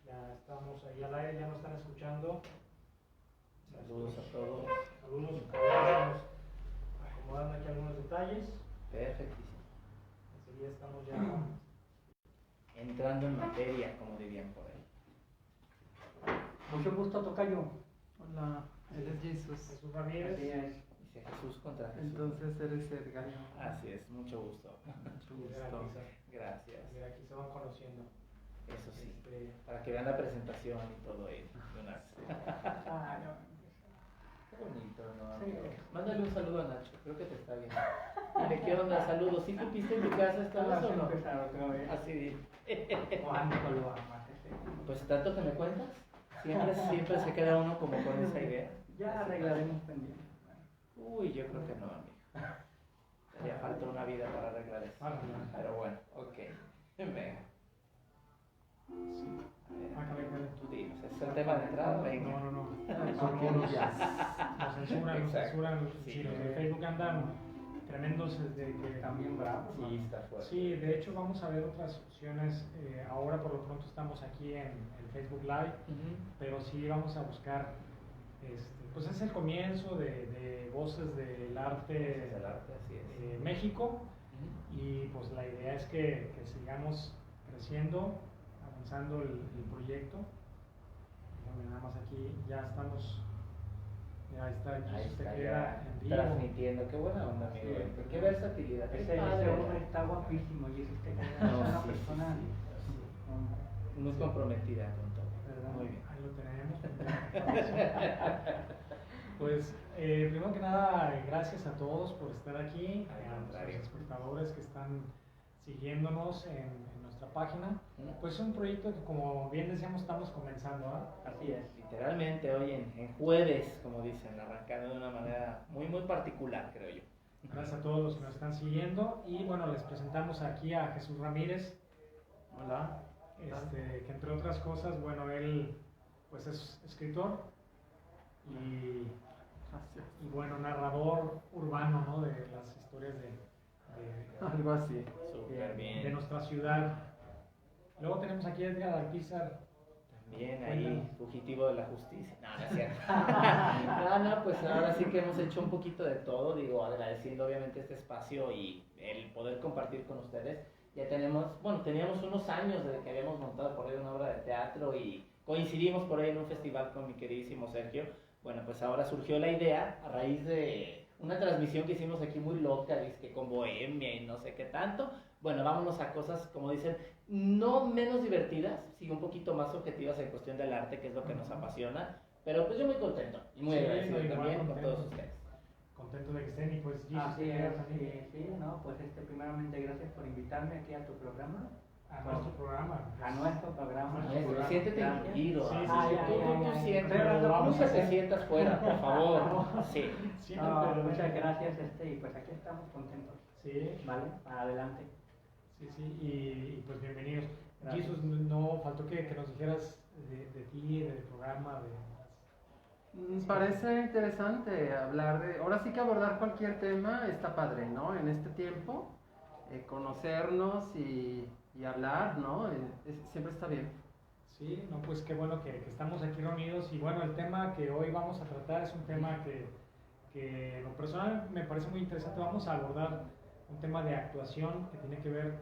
Ya estamos ahí al aire, ya nos están escuchando. Saludos a todos. Saludos, estamos acomodando aquí algunos detalles. Perfectísimo. Enseguida estamos ya entrando en materia, como dirían por ahí. Mucho gusto, tocayo. Hola, él es Jesús. Jesús Ramírez. Así es. Dice Jesús contra Jesús. Entonces eres Edgar. Así es, mucho gusto. Mucho Mira, gusto. Gracias. mira, aquí se van conociendo. Eso sí. Para Que vean la presentación y todo ahí. Ah, no. Qué bonito, ¿no? Sí. Mándale un saludo a Nacho, creo que te está viendo. Dile, ¿qué onda? Saludos. ¿Sí cupiste en tu casa esta vez o no? Empezar otra vez. Así. ¿Cuándo lo amas? Pues tanto que me cuentas, siempre se queda uno como con esa idea. Ya arreglaremos pendiente. Uy, yo creo que no, amigo. Haría falta una vida para arreglar eso. Pero bueno, ok. Venga. A ver, tú dinos, ¿es el tema de entrada? Venga. No. Porque Nos ya. censuran, nos Exacto. censuran. Sí. Sí, los de Facebook andan tremendos desde que También bravo. Sí, está fuerte. Sí, de hecho vamos a ver otras opciones. Ahora por lo pronto estamos aquí en el Facebook Live, pero sí vamos a buscar, pues es el comienzo de Voces del Arte Es el arte, así es. México, y pues la idea es que sigamos creciendo, avanzando el proyecto. Bueno, nada más aquí ya estamos, ya ahí está, Ahí se está queda ya en vivo. transmitiendo, qué buena onda, amigo. Sí. Qué versatilidad. Qué Ese padre. hombre está guapísimo y es usted que No, es una sí, persona. Muy comprometida con todo. ¿Verdad? Muy bien. Ahí lo tenemos. Pues primero que nada, gracias a todos por estar aquí, Al a contrario. los espectadores que están siguiéndonos en nuestra página. Ujú. Pues es un proyecto que, como bien decíamos, estamos comenzando, ¿ah? Así es. Literalmente hoy en jueves, como dicen, arrancando de una manera muy particular, creo yo. Gracias a todos los que nos están siguiendo, y bueno, les presentamos aquí a Jesús Ramírez. Hola. Que entre otras cosas, bueno, él pues es escritor y Gracias. bueno, narrador urbano, ¿no? De las historias de Algo así. Súper bien. de nuestra ciudad. Luego tenemos aquí a Edgar Alpizar. También ahí, fugitivo de la justicia. No, no es cierto. No, pues ahora sí que hemos hecho un poquito de todo, digo, agradeciendo obviamente este espacio y el poder compartir con ustedes. Ya teníamos unos años desde que habíamos montado por ahí una obra de teatro y coincidimos por ahí en un festival con mi queridísimo Sergio. Bueno, pues ahora surgió la idea a raíz de una transmisión que hicimos aquí muy loca, que con Bohemia y no sé qué tanto. Bueno, vámonos a cosas, como dicen, no menos divertidas, sí un poquito más objetivas en cuestión del arte, que es lo que nos apasiona. Pero pues yo muy contento y muy Sí, agradecido no, igual también con contento. todos ustedes. Contento de que estén, y pues Así Jesús, es, también sí, no, pues primeramente gracias por invitarme aquí a tu programa, a nuestro programa. a nuestro programa. Nuestro programa. Siéntete Gracias. incluido. Sí, sí, así, sí. tú siéntete. Pero vamos Nunca a te hacer- sientas fuera, por favor. Sí. Siempre, No, pero- muchas gracias, y pues aquí estamos contentos, Sí, ¿vale? Para adelante. sí, y pues bienvenidos. Gracias. Jesús, no faltó que nos dijeras de ti, del programa, Parece interesante hablar de. Ahora sí que abordar cualquier tema está padre, ¿no? En este tiempo, conocernos y hablar, ¿no? Siempre está bien. Sí, no, pues qué bueno que estamos aquí reunidos, y bueno, el tema que hoy vamos a tratar es un tema que en lo personal me parece muy interesante. Vamos a abordar un tema de actuación que tiene que ver,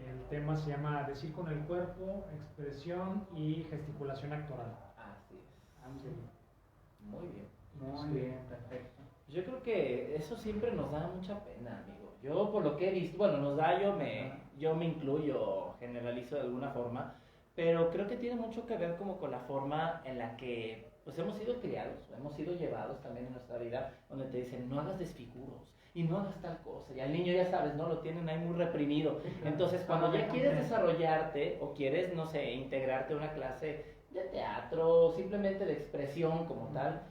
el tema se llama Decir con el cuerpo, expresión y gesticulación actoral. Así es. Ángel. Muy bien. Muy bien, perfecto. Yo creo que eso siempre nos da mucha pena, amigo. Yo por lo que he visto, bueno, nos da, yo me incluyo, generalizo de alguna forma, pero creo que tiene mucho que ver como con la forma en la que pues hemos sido criados, hemos sido llevados también en nuestra vida, donde te dicen no hagas desfiguros y no hagas tal cosa, y al niño ya sabes, ¿no? Lo tienen ahí muy reprimido. Entonces cuando ya quieres desarrollarte o quieres, no sé, integrarte a una clase de teatro, simplemente de expresión como tal,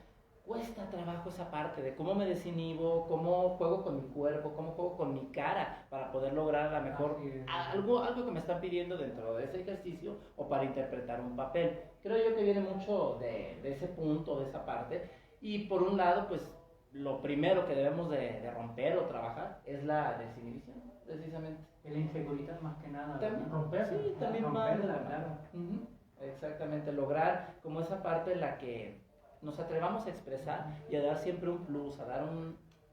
cuesta trabajo esa parte de cómo me desinhibo, cómo juego con mi cuerpo, cómo juego con mi cara para poder lograr a lo mejor Así es. algo que me están pidiendo dentro de ese ejercicio o para interpretar un papel. Creo yo que viene mucho de ese punto, de esa parte. Y por un lado, pues lo primero que debemos de romper o trabajar es la desinhibición, precisamente. La inseguridad más que nada. También, ¿no? Romperla. sí, también Romperla, va de la claro. mano. Ujú. Exactamente, lograr como esa parte en la que nos atrevamos a expresar y a dar siempre un plus, a dar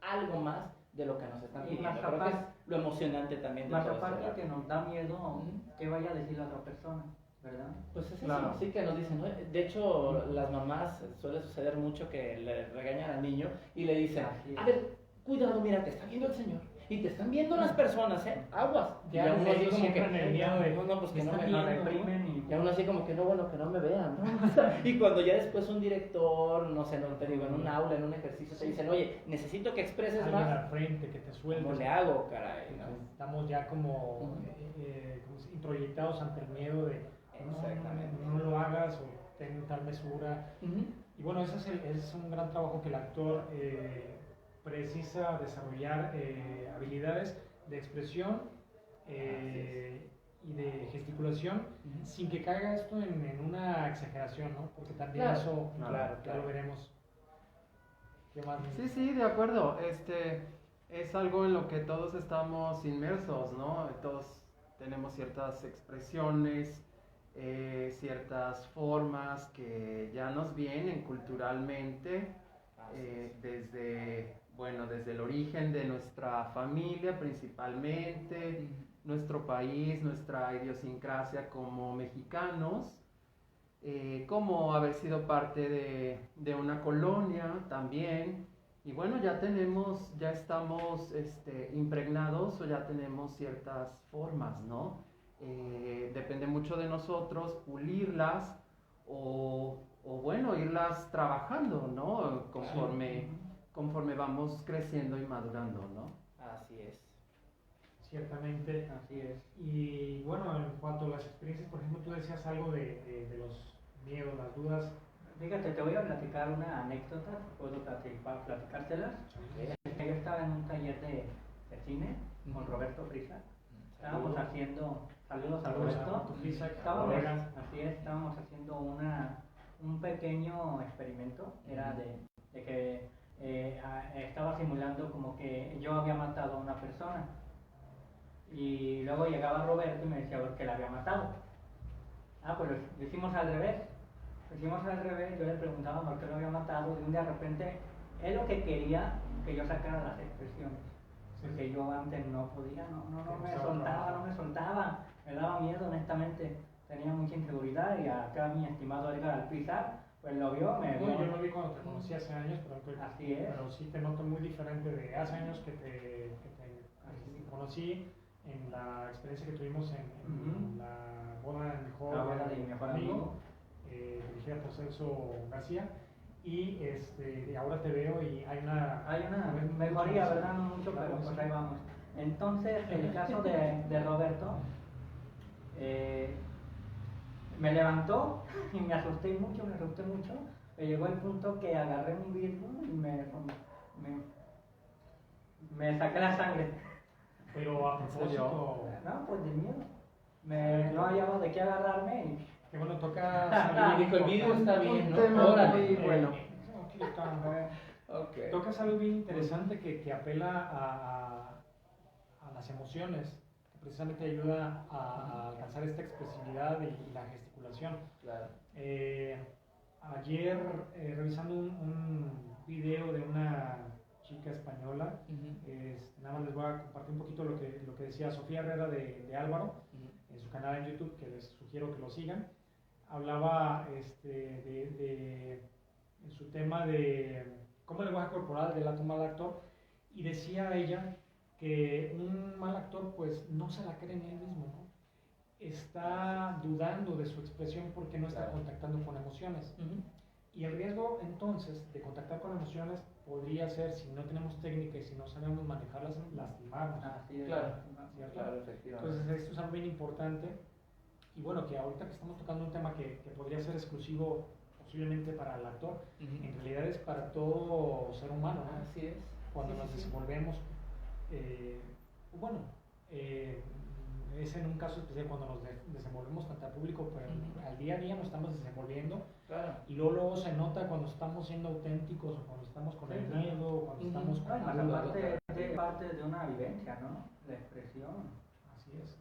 algo más de lo que nos están Y pidiendo. más Creo que es aparte- lo emocionante también de Más todo este aparte arte. que nos da miedo Ujú. que vaya a decir la otra persona, ¿verdad? Pues es Claro. eso, sí que nos dicen, ¿no? De hecho, las mamás suele suceder mucho que le regañan al niño y le dicen, Así es. a ver, cuidado, mira, te está viendo el señor y te están viendo las personas, aguas. Ya y aún desde así ellos como que, siempre en el miedo de, no, no, pues que me no me están Lo vean, ¿no? reprimen y Y aún así como que no, bueno, que no me vean, ¿no? O sea, y cuando ya después un director, no sé, no te digo, en un aula, en un ejercicio, te dicen, oye, necesito que expreses alguien más, al frente, que te sueltes. ¿cómo le hago, caray? ¿no? Estamos ya como Ujú. introyectados ante el miedo de Exactamente. no lo hagas o ten tal mesura. Ujú. Y bueno, ese es un gran trabajo que el actor precisa desarrollar habilidades de expresión y de gesticulación Ujú. sin que caiga esto en una exageración, ¿no? Porque también Claro, eso claro, ya claro. lo veremos. ¿Qué más? Sí, sí, de acuerdo. Es algo en lo que todos estamos inmersos, ¿no? Todos tenemos ciertas expresiones, ciertas formas que ya nos vienen culturalmente, Así es. desde el origen de nuestra familia principalmente, nuestro país, nuestra idiosincrasia como mexicanos. Como haber sido parte de una colonia también. Y bueno, ya estamos impregnados o ya tenemos ciertas formas, ¿no? Depende mucho de nosotros pulirlas o bueno, irlas trabajando, ¿no? Conforme vamos creciendo y madurando, ¿no? Así es. Ciertamente. así es. Y bueno, en cuanto a las experiencias, por ejemplo, tú decías algo de los miedos, las dudas. Fíjate, te voy a platicar una anécdota, puedo platicártelas. Yo estaba en un taller de cine con Roberto Frisa. Estábamos Saludos. haciendo, saludos a Saludos a Roberto. Roberto Frisa, Estábamos, colegas. así es, estábamos haciendo un pequeño experimento. Era de que estaba simulando como que yo había matado a una persona. Y luego llegaba Roberto y me decía que la había matado. Pues lo hicimos al revés. Lo hicimos al revés, yo le preguntaba por qué lo había matado y un día de repente él lo que quería que yo sacara las expresiones. Porque yo antes no podía, no me soltaba, me daba miedo honestamente, tenía mucha inseguridad y acá mi estimado Edgar Alpizar, pues lo vio, me vio. No, yo no vi cuando te conocí hace años, Así es. pero sí te noto muy diferente de hace años que te conocí en la experiencia que tuvimos en la boda de La boda de mi mejor amigo. Dirigida por Celso García. Y ahora te veo y hay una mejoría, ¿verdad? No mucho, pero pues ahí vamos. Entonces, el caso de Roberto, me levantó y me asusté mucho. Me llegó el punto que agarré un vidrio y me saqué la sangre. Pero a propósito, No, pues de miedo. No hallaba de qué agarrarme y que bueno, toca Y dijo, el video está bien, Un ¿no? tema Órale. muy bueno. Aquí está. Ok. Tocas algo bien interesante que apela a las emociones, que precisamente ayuda a alcanzar esta expresividad y la gesticulación. Claro. Ayer, revisando un video de una chica española, nada más les voy a compartir un poquito lo que decía Sofía Herrera de Álvaro, en su canal en YouTube, que les sugiero que lo sigan. Hablaba en su tema de cómo el lenguaje corporal delata un mal actor, y decía ella que un mal actor pues no se la cree en él mismo, ¿no? Está dudando de su expresión porque no está Claro. contactando con emociones. Y el riesgo entonces de contactar con emociones podría ser, si no tenemos técnica y si no sabemos manejarlas, lastimarnos. así es. Claro. ¿Cierto? Claro, efectivamente. Entonces esto es algo bien importante. Y bueno, que ahorita que estamos tocando un tema que podría ser exclusivo posiblemente para el actor, en realidad es para todo ser humano, ¿no? Así es. Cuando Sí, nos sí, sí. desenvolvemos, es en un caso especial cuando nos desenvolvemos frente al público, pero al día a día nos estamos desenvolviendo, Claro. y luego se nota cuando estamos siendo auténticos o cuando estamos con el miedo, o cuando estamos con Más la duda. aparte, parte de una vivencia, ¿no? La expresión. Así es.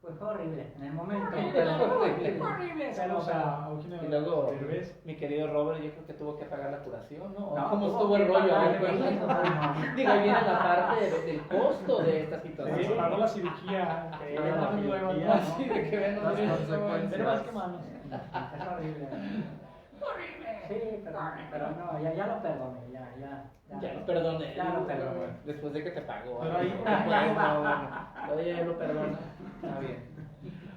Pues fue horrible en el momento. Horrible. Saludos a Eugenio Y luego, Derbez. mi querido Robert, yo creo que tuvo que pagar la curación, ¿no? No, ¿Cómo tuvo estuvo el que rollo? pagar, A ver, cuéntanos. Digo, ahí viene la parte del costo de esta situación. Sí, pagó la cirugía. la cirugía, ¿no? Sí, de que ven Las los consecuencias. Pero más que manos. Es horrible. Sí, pero no, ya lo perdoné, Ya lo perdoné. Ya lo perdoné. Después de que te pagó. Pero ahí, Oye, ya lo perdona. Está bien.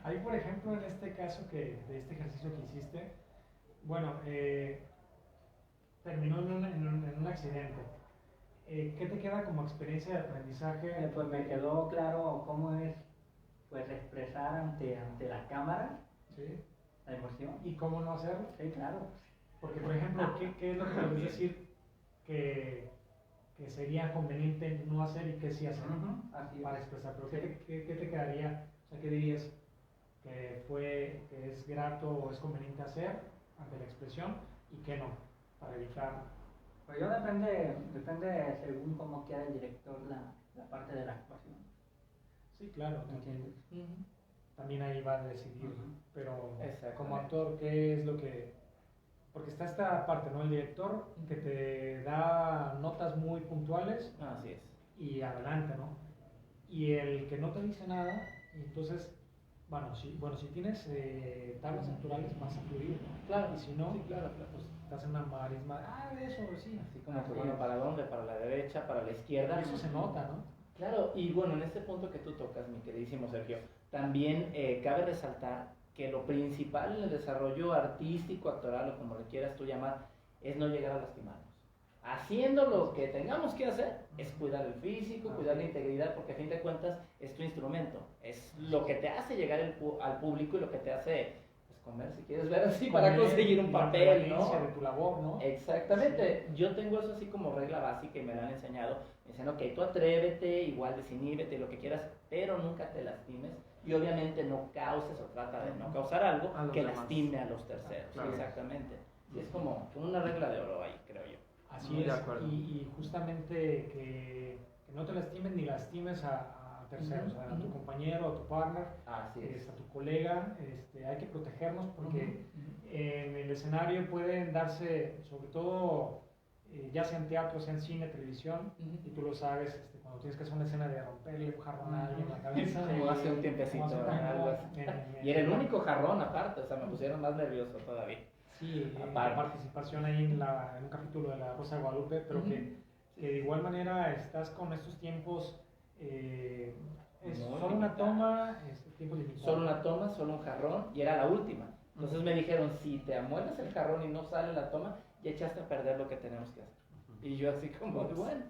ahí, por ejemplo, en este caso de este ejercicio que hiciste, bueno, terminó en un accidente. ¿Qué te queda como experiencia de aprendizaje? Pues me quedó claro cómo es pues expresar ante la cámara ¿Sí? la emoción. ¿Y cómo no hacerlo? Sí, claro. Porque, por ejemplo, ¿qué es lo que podrías decir que sería conveniente no hacer y que sí hacer Así para es. expresar? Pero ¿qué te quedaría? O sea, ¿qué dirías que es grato o es conveniente hacer ante la expresión y qué no? Para evitar. Pues yo depende según cómo quiera el director la parte de la actuación. Sí, claro, ¿Me entiendes? también ahí va a decidir, Ujú. pero Exactamente. como actor, ¿qué es lo que...? Porque está esta parte, ¿no? El director que te da notas muy puntuales Así es. y adelante, ¿no? Y el que no te dice nada, y entonces, si tienes tablas naturales vas a fluir, ¿no? Claro. Y si no, Sí, claro, claro. pues estás en una marisma, eso, sí. Así como que, Así bueno, es. ¿para dónde? ¿Para la derecha? ¿Para la izquierda? Y eso se nota, ¿no? Claro, y bueno, en este punto que tú tocas, mi queridísimo Sergio, también cabe resaltar que lo principal en el desarrollo artístico, actoral o como le quieras tú llamar, es no llegar a lastimarnos. Haciendo lo que tengamos que hacer es cuidar el físico, cuidar la integridad, porque a fin de cuentas es tu instrumento, es lo que te hace llegar al público y lo que te hace pues, comer, si quieres ver así, para conseguir un papel, ¿no? De tu labor, ¿no? Exactamente, yo tengo eso así como regla básica y me la han enseñado. Me dicen, ok, tú atrévete, igual desinhíbete, lo que quieras, pero nunca te lastimes y obviamente no causes o trata de no causar algo A los que demás. lastime a los terceros. Claro. Exactamente. Y es como una regla de oro ahí, creo yo. Así Muy de es, acuerdo. y justamente que no te lastimes ni lastimes a terceros, a tu compañero, a tu partner, Así es. a tu colega, hay que protegernos porque en el escenario pueden darse, sobre todo, ya sea en teatro, sea en cine, televisión, y tú lo sabes, cuando tienes que hacer una escena de romperle un jarrón a alguien en la cabeza. Como hace un tiempecito, como hace un algo así. tiempo, Y era el único jarrón aparte, o sea, me pusieron más nervioso todavía. Sí, Aparte. participación ahí en un capítulo de La Rosa de Guadalupe, pero que de igual manera estás con estos tiempos, Muy solo una limitados. toma, tiempo limitado. Solo una toma, solo un jarrón y era la última. Entonces me dijeron, si te amuelas el jarrón y no sale la toma, ya echaste a perder lo que tenemos que hacer. Y yo así como, bueno,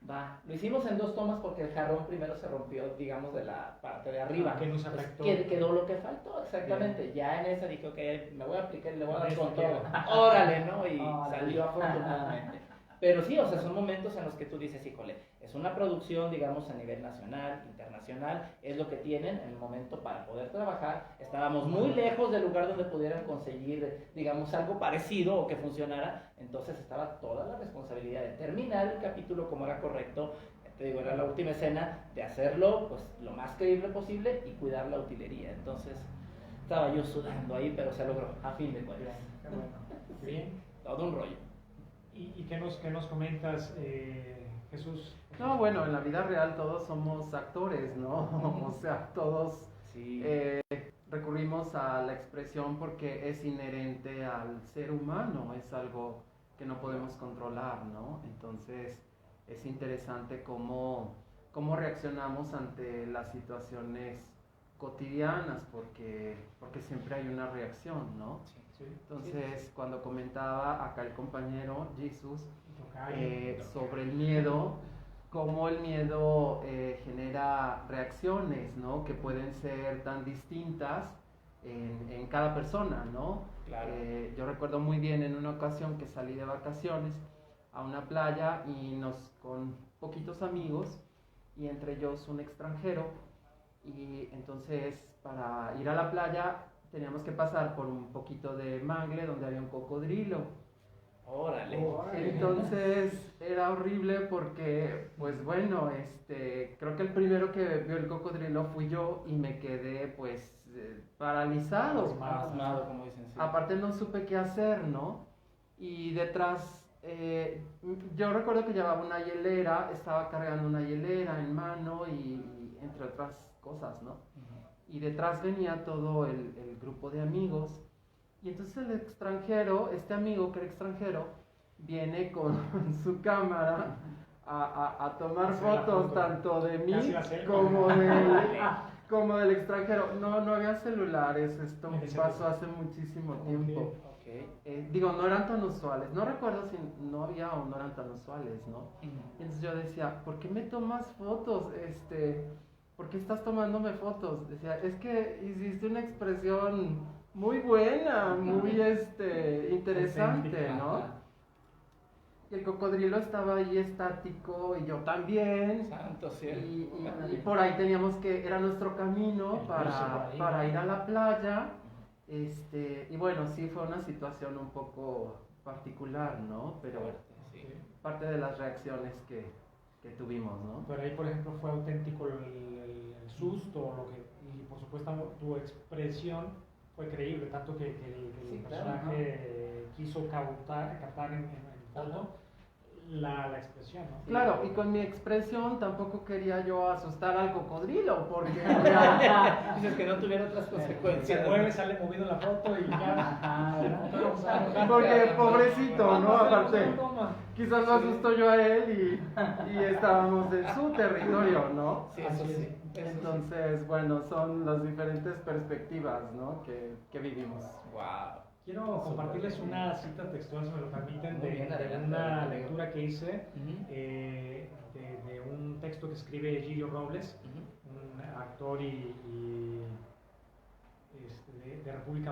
va. Lo hicimos en 2 tomas porque el jarrón primero se rompió, digamos, de la parte de arriba. Que nos Entonces, afectó. quedó lo que faltó, exactamente. Ya en esa dije, ok, me voy a aplicar y le voy a dar Esto con quiero. todo. Órale, ¿no? Y Órale. salió afortunadamente. Pero sí, o sea, son momentos en los que tú dices, híjole, es una producción, digamos, a nivel nacional, internacional, es lo que tienen en el momento para poder trabajar. Estábamos muy lejos del lugar donde pudieran conseguir, digamos, algo parecido o que funcionara. Entonces estaba toda la responsabilidad de terminar el capítulo como era correcto. Te digo, era la última escena de hacerlo pues lo más creíble posible y cuidar la utilería. Entonces estaba yo sudando ahí, pero se logró, a fin de cuentas. Qué bueno. Bien. Todo un rollo. ¿Y qué nos comentas, Jesús? No, bueno, en la vida real todos somos actores, ¿no? O sea, todos Sí. recurrimos a la expresión porque es inherente al ser humano, es algo que no podemos controlar, ¿no? Entonces es interesante cómo reaccionamos ante las situaciones cotidianas porque siempre hay una reacción, ¿no? Sí. Entonces, cuando comentaba acá el compañero Jesús Tocayo. sobre el miedo, cómo el miedo genera reacciones, ¿no? Que pueden ser tan distintas en cada persona, ¿no? Claro. Yo recuerdo muy bien en una ocasión que salí de vacaciones a una playa y con poquitos amigos y entre ellos un extranjero, y entonces para ir a la playa teníamos que pasar por un poquito de mangle donde había un cocodrilo Órale. Entonces era horrible porque, pues bueno, creo que el primero que vio el cocodrilo fui yo y me quedé pues paralizado. Pasmado, como dicen. Sí. Aparte no supe qué hacer, ¿no? Y detrás, yo recuerdo que llevaba una hielera, estaba cargando una hielera en mano y entre otras cosas, ¿no? Y detrás venía todo el grupo de amigos. Y entonces el extranjero, este amigo que era extranjero, viene con su cámara a tomar fotos tanto de mí como del extranjero. No había celulares, esto pasó hace muchísimo tiempo. Digo, no eran tan usuales. No recuerdo si no había o no eran tan usuales, ¿no? Entonces yo decía, ¿por qué me tomas fotos? ¿Por qué estás tomándome fotos? Decía, es que hiciste una expresión muy buena, muy interesante, ¿no? Y el cocodrilo estaba ahí estático y yo también. Santo cielo. Y por ahí teníamos que, era nuestro camino para ir a la playa. Y bueno, sí fue una situación un poco particular, ¿no? Pero Sí. parte de las reacciones que tuvimos, ¿no? Pero ahí, por ejemplo, fue auténtico el susto, y por supuesto tu expresión fue creíble, tanto que el personaje quiso captar en fondo la expresión, ¿no? Claro, y con mi expresión tampoco quería yo asustar al cocodrilo, porque Dices que no tuviera otras consecuencias. Se mueve, sale movido la foto y ya. porque pobrecito, ¿no? Aparte, quizás lo asustó yo a él y estábamos en su territorio, ¿no? Sí, eso sí. Entonces, bueno, son las diferentes perspectivas, ¿no? que vivimos. Wow. Quiero compartirles una cita textual, si me lo permiten, Muy bien, de adelante, una adelante. lectura que hice Ujú. de un texto que escribe Gilio Robles, un actor de República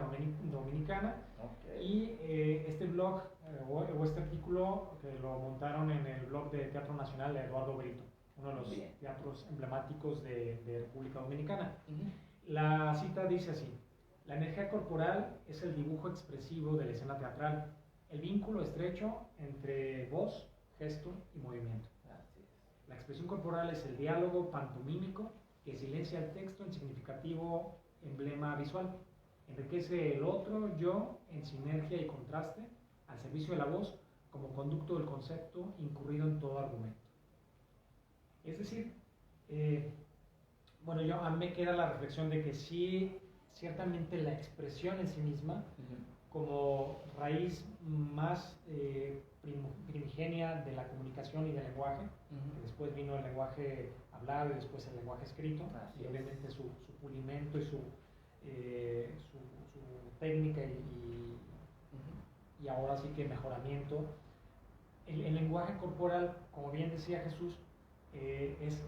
Dominicana. Okay. Y este blog o este artículo que lo montaron en el blog de Teatro Nacional de Eduardo Brito, uno de los Bien. teatros emblemáticos de República Dominicana. Ujú. La cita dice así: la energía corporal es el dibujo expresivo de la escena teatral, el vínculo estrecho entre voz, gesto y movimiento. Así es. La expresión corporal es el diálogo pantomímico que silencia el texto en significativo emblema visual. Enriquece el otro yo en sinergia y contraste al servicio de la voz como conducto del concepto incurrido en todo argumento. Es decir, bueno, a mí me queda la reflexión de que sí, ciertamente la expresión en sí misma, como raíz más primigenia de la comunicación y del lenguaje, que después vino el lenguaje hablado y después el lenguaje escrito, y obviamente su pulimento y su técnica y ahora sí que mejoramiento. El lenguaje corporal, como bien decía Jesús, es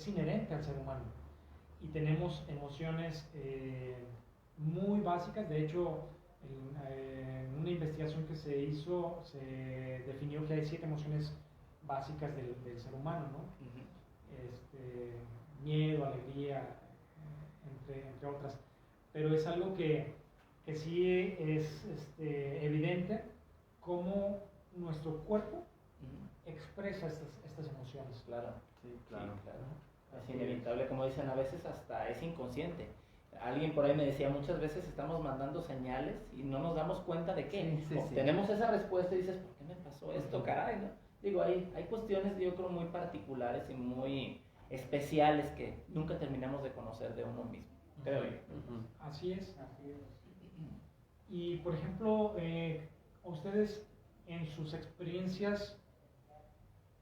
inherente al ser humano y tenemos emociones muy básicas. De hecho, en una investigación que se hizo se definió que hay 7 emociones básicas del ser humano, ¿no? Miedo, alegría, entre otras, pero es algo que sí es evidente cómo nuestro cuerpo expresa estas emociones. Claro. Sí, claro. Sí, claro. Es inevitable, como dicen, a veces hasta es inconsciente. Alguien por ahí me decía, muchas veces estamos mandando señales y no nos damos cuenta de qué. Sí. Tenemos esa respuesta y dices, ¿por qué me pasó esto, caray? ¿No? Digo, hay cuestiones, yo creo, muy particulares y muy especiales que nunca terminamos de conocer de uno mismo, creo yo. Así es. Y, por ejemplo, ustedes en sus experiencias,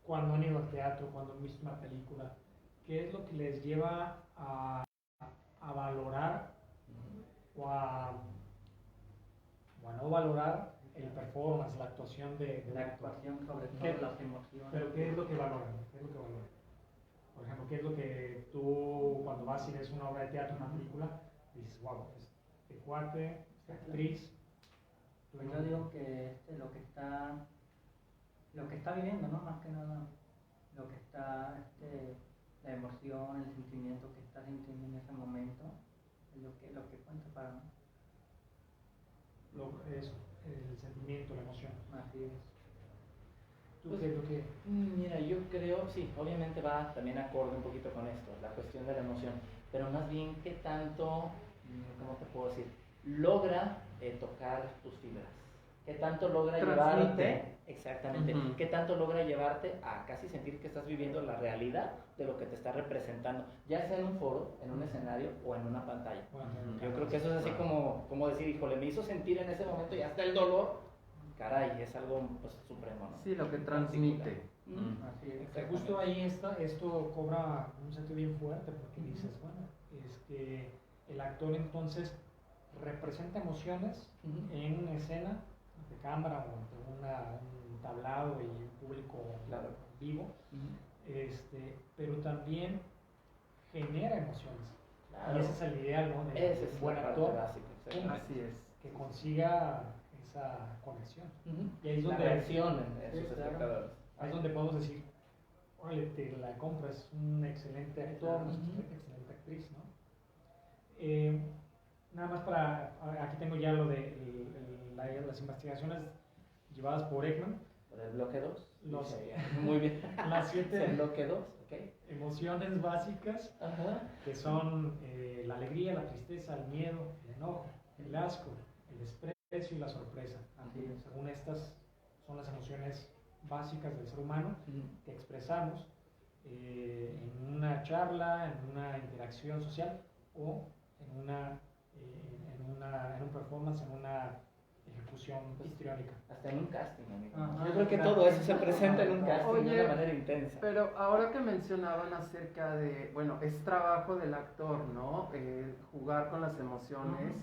cuando han ido al teatro, cuando han visto una película, ¿qué es lo que les lleva a valorar o a no valorar el performance, la actuación de La un actor? actuación, sobre todo ¿Qué- las emociones. Pero ¿qué es lo que valoran? ¿Qué es lo que valoran? Por ejemplo, ¿qué es lo que tú, cuando vas y ves una obra de teatro, una película, dices, wow, este cuate, esta actriz? Pues yo digo que lo que está viviendo, ¿no? Más que nada, lo que está, la emoción, el sentimiento que está sintiendo en ese momento, es lo que cuenta para mí. el sentimiento, la emoción. Así es. ¿Tú qué? Mira, yo creo, sí, obviamente va también acorde un poquito con esto, la cuestión de la emoción, pero más bien qué tanto, ¿cómo te puedo decir? Logra tocar tus fibras. ¿Qué tanto logra llevarte? Exactamente. ¿Qué tanto logra llevarte a casi sentir que estás viviendo la realidad de lo que te está representando? Ya sea en un foro, en un escenario o en una pantalla. Yo creo que eso es así como decir, híjole, me hizo sentir en ese momento y hasta el dolor. Caray, es algo pues, supremo, ¿no? Sí, lo que transmite. Así es. Que justo ahí esto cobra un sentido bien fuerte porque dices, bueno, es que el actor entonces representa emociones en escena, de cámara o ante un tablado y un público vivo, pero también genera emociones. Claro. Y ese es el ideal, ¿no? De Ese es un buen la parte actor, básica, Así es. que consiga esa conexión. Y ahí es La donde reacción en Sí, sus claro. espectadores. Ahí es donde podemos decir, órale, te la compras, es un excelente actor, Ujú. una excelente actriz, ¿no? Nada más aquí tengo ya lo de las investigaciones llevadas por Ekman, Por el bloque 2. Los- Muy bien. las El 7 bloque 2, ok. emociones básicas, Ajá. que son la alegría, la tristeza, el miedo, el enojo, el asco, el desprecio y la sorpresa. Así es. Según estas, son las emociones básicas del ser humano que expresamos en una charla, en una interacción social o en un performance, en una ejecución histriónica. Hasta en un casting, amigo. Ajá, Yo creo que claro. todo eso se presenta en un casting de Oye, una manera intensa. Pero ahora que mencionaban acerca de, bueno, es trabajo del actor, ¿no? Jugar con las emociones,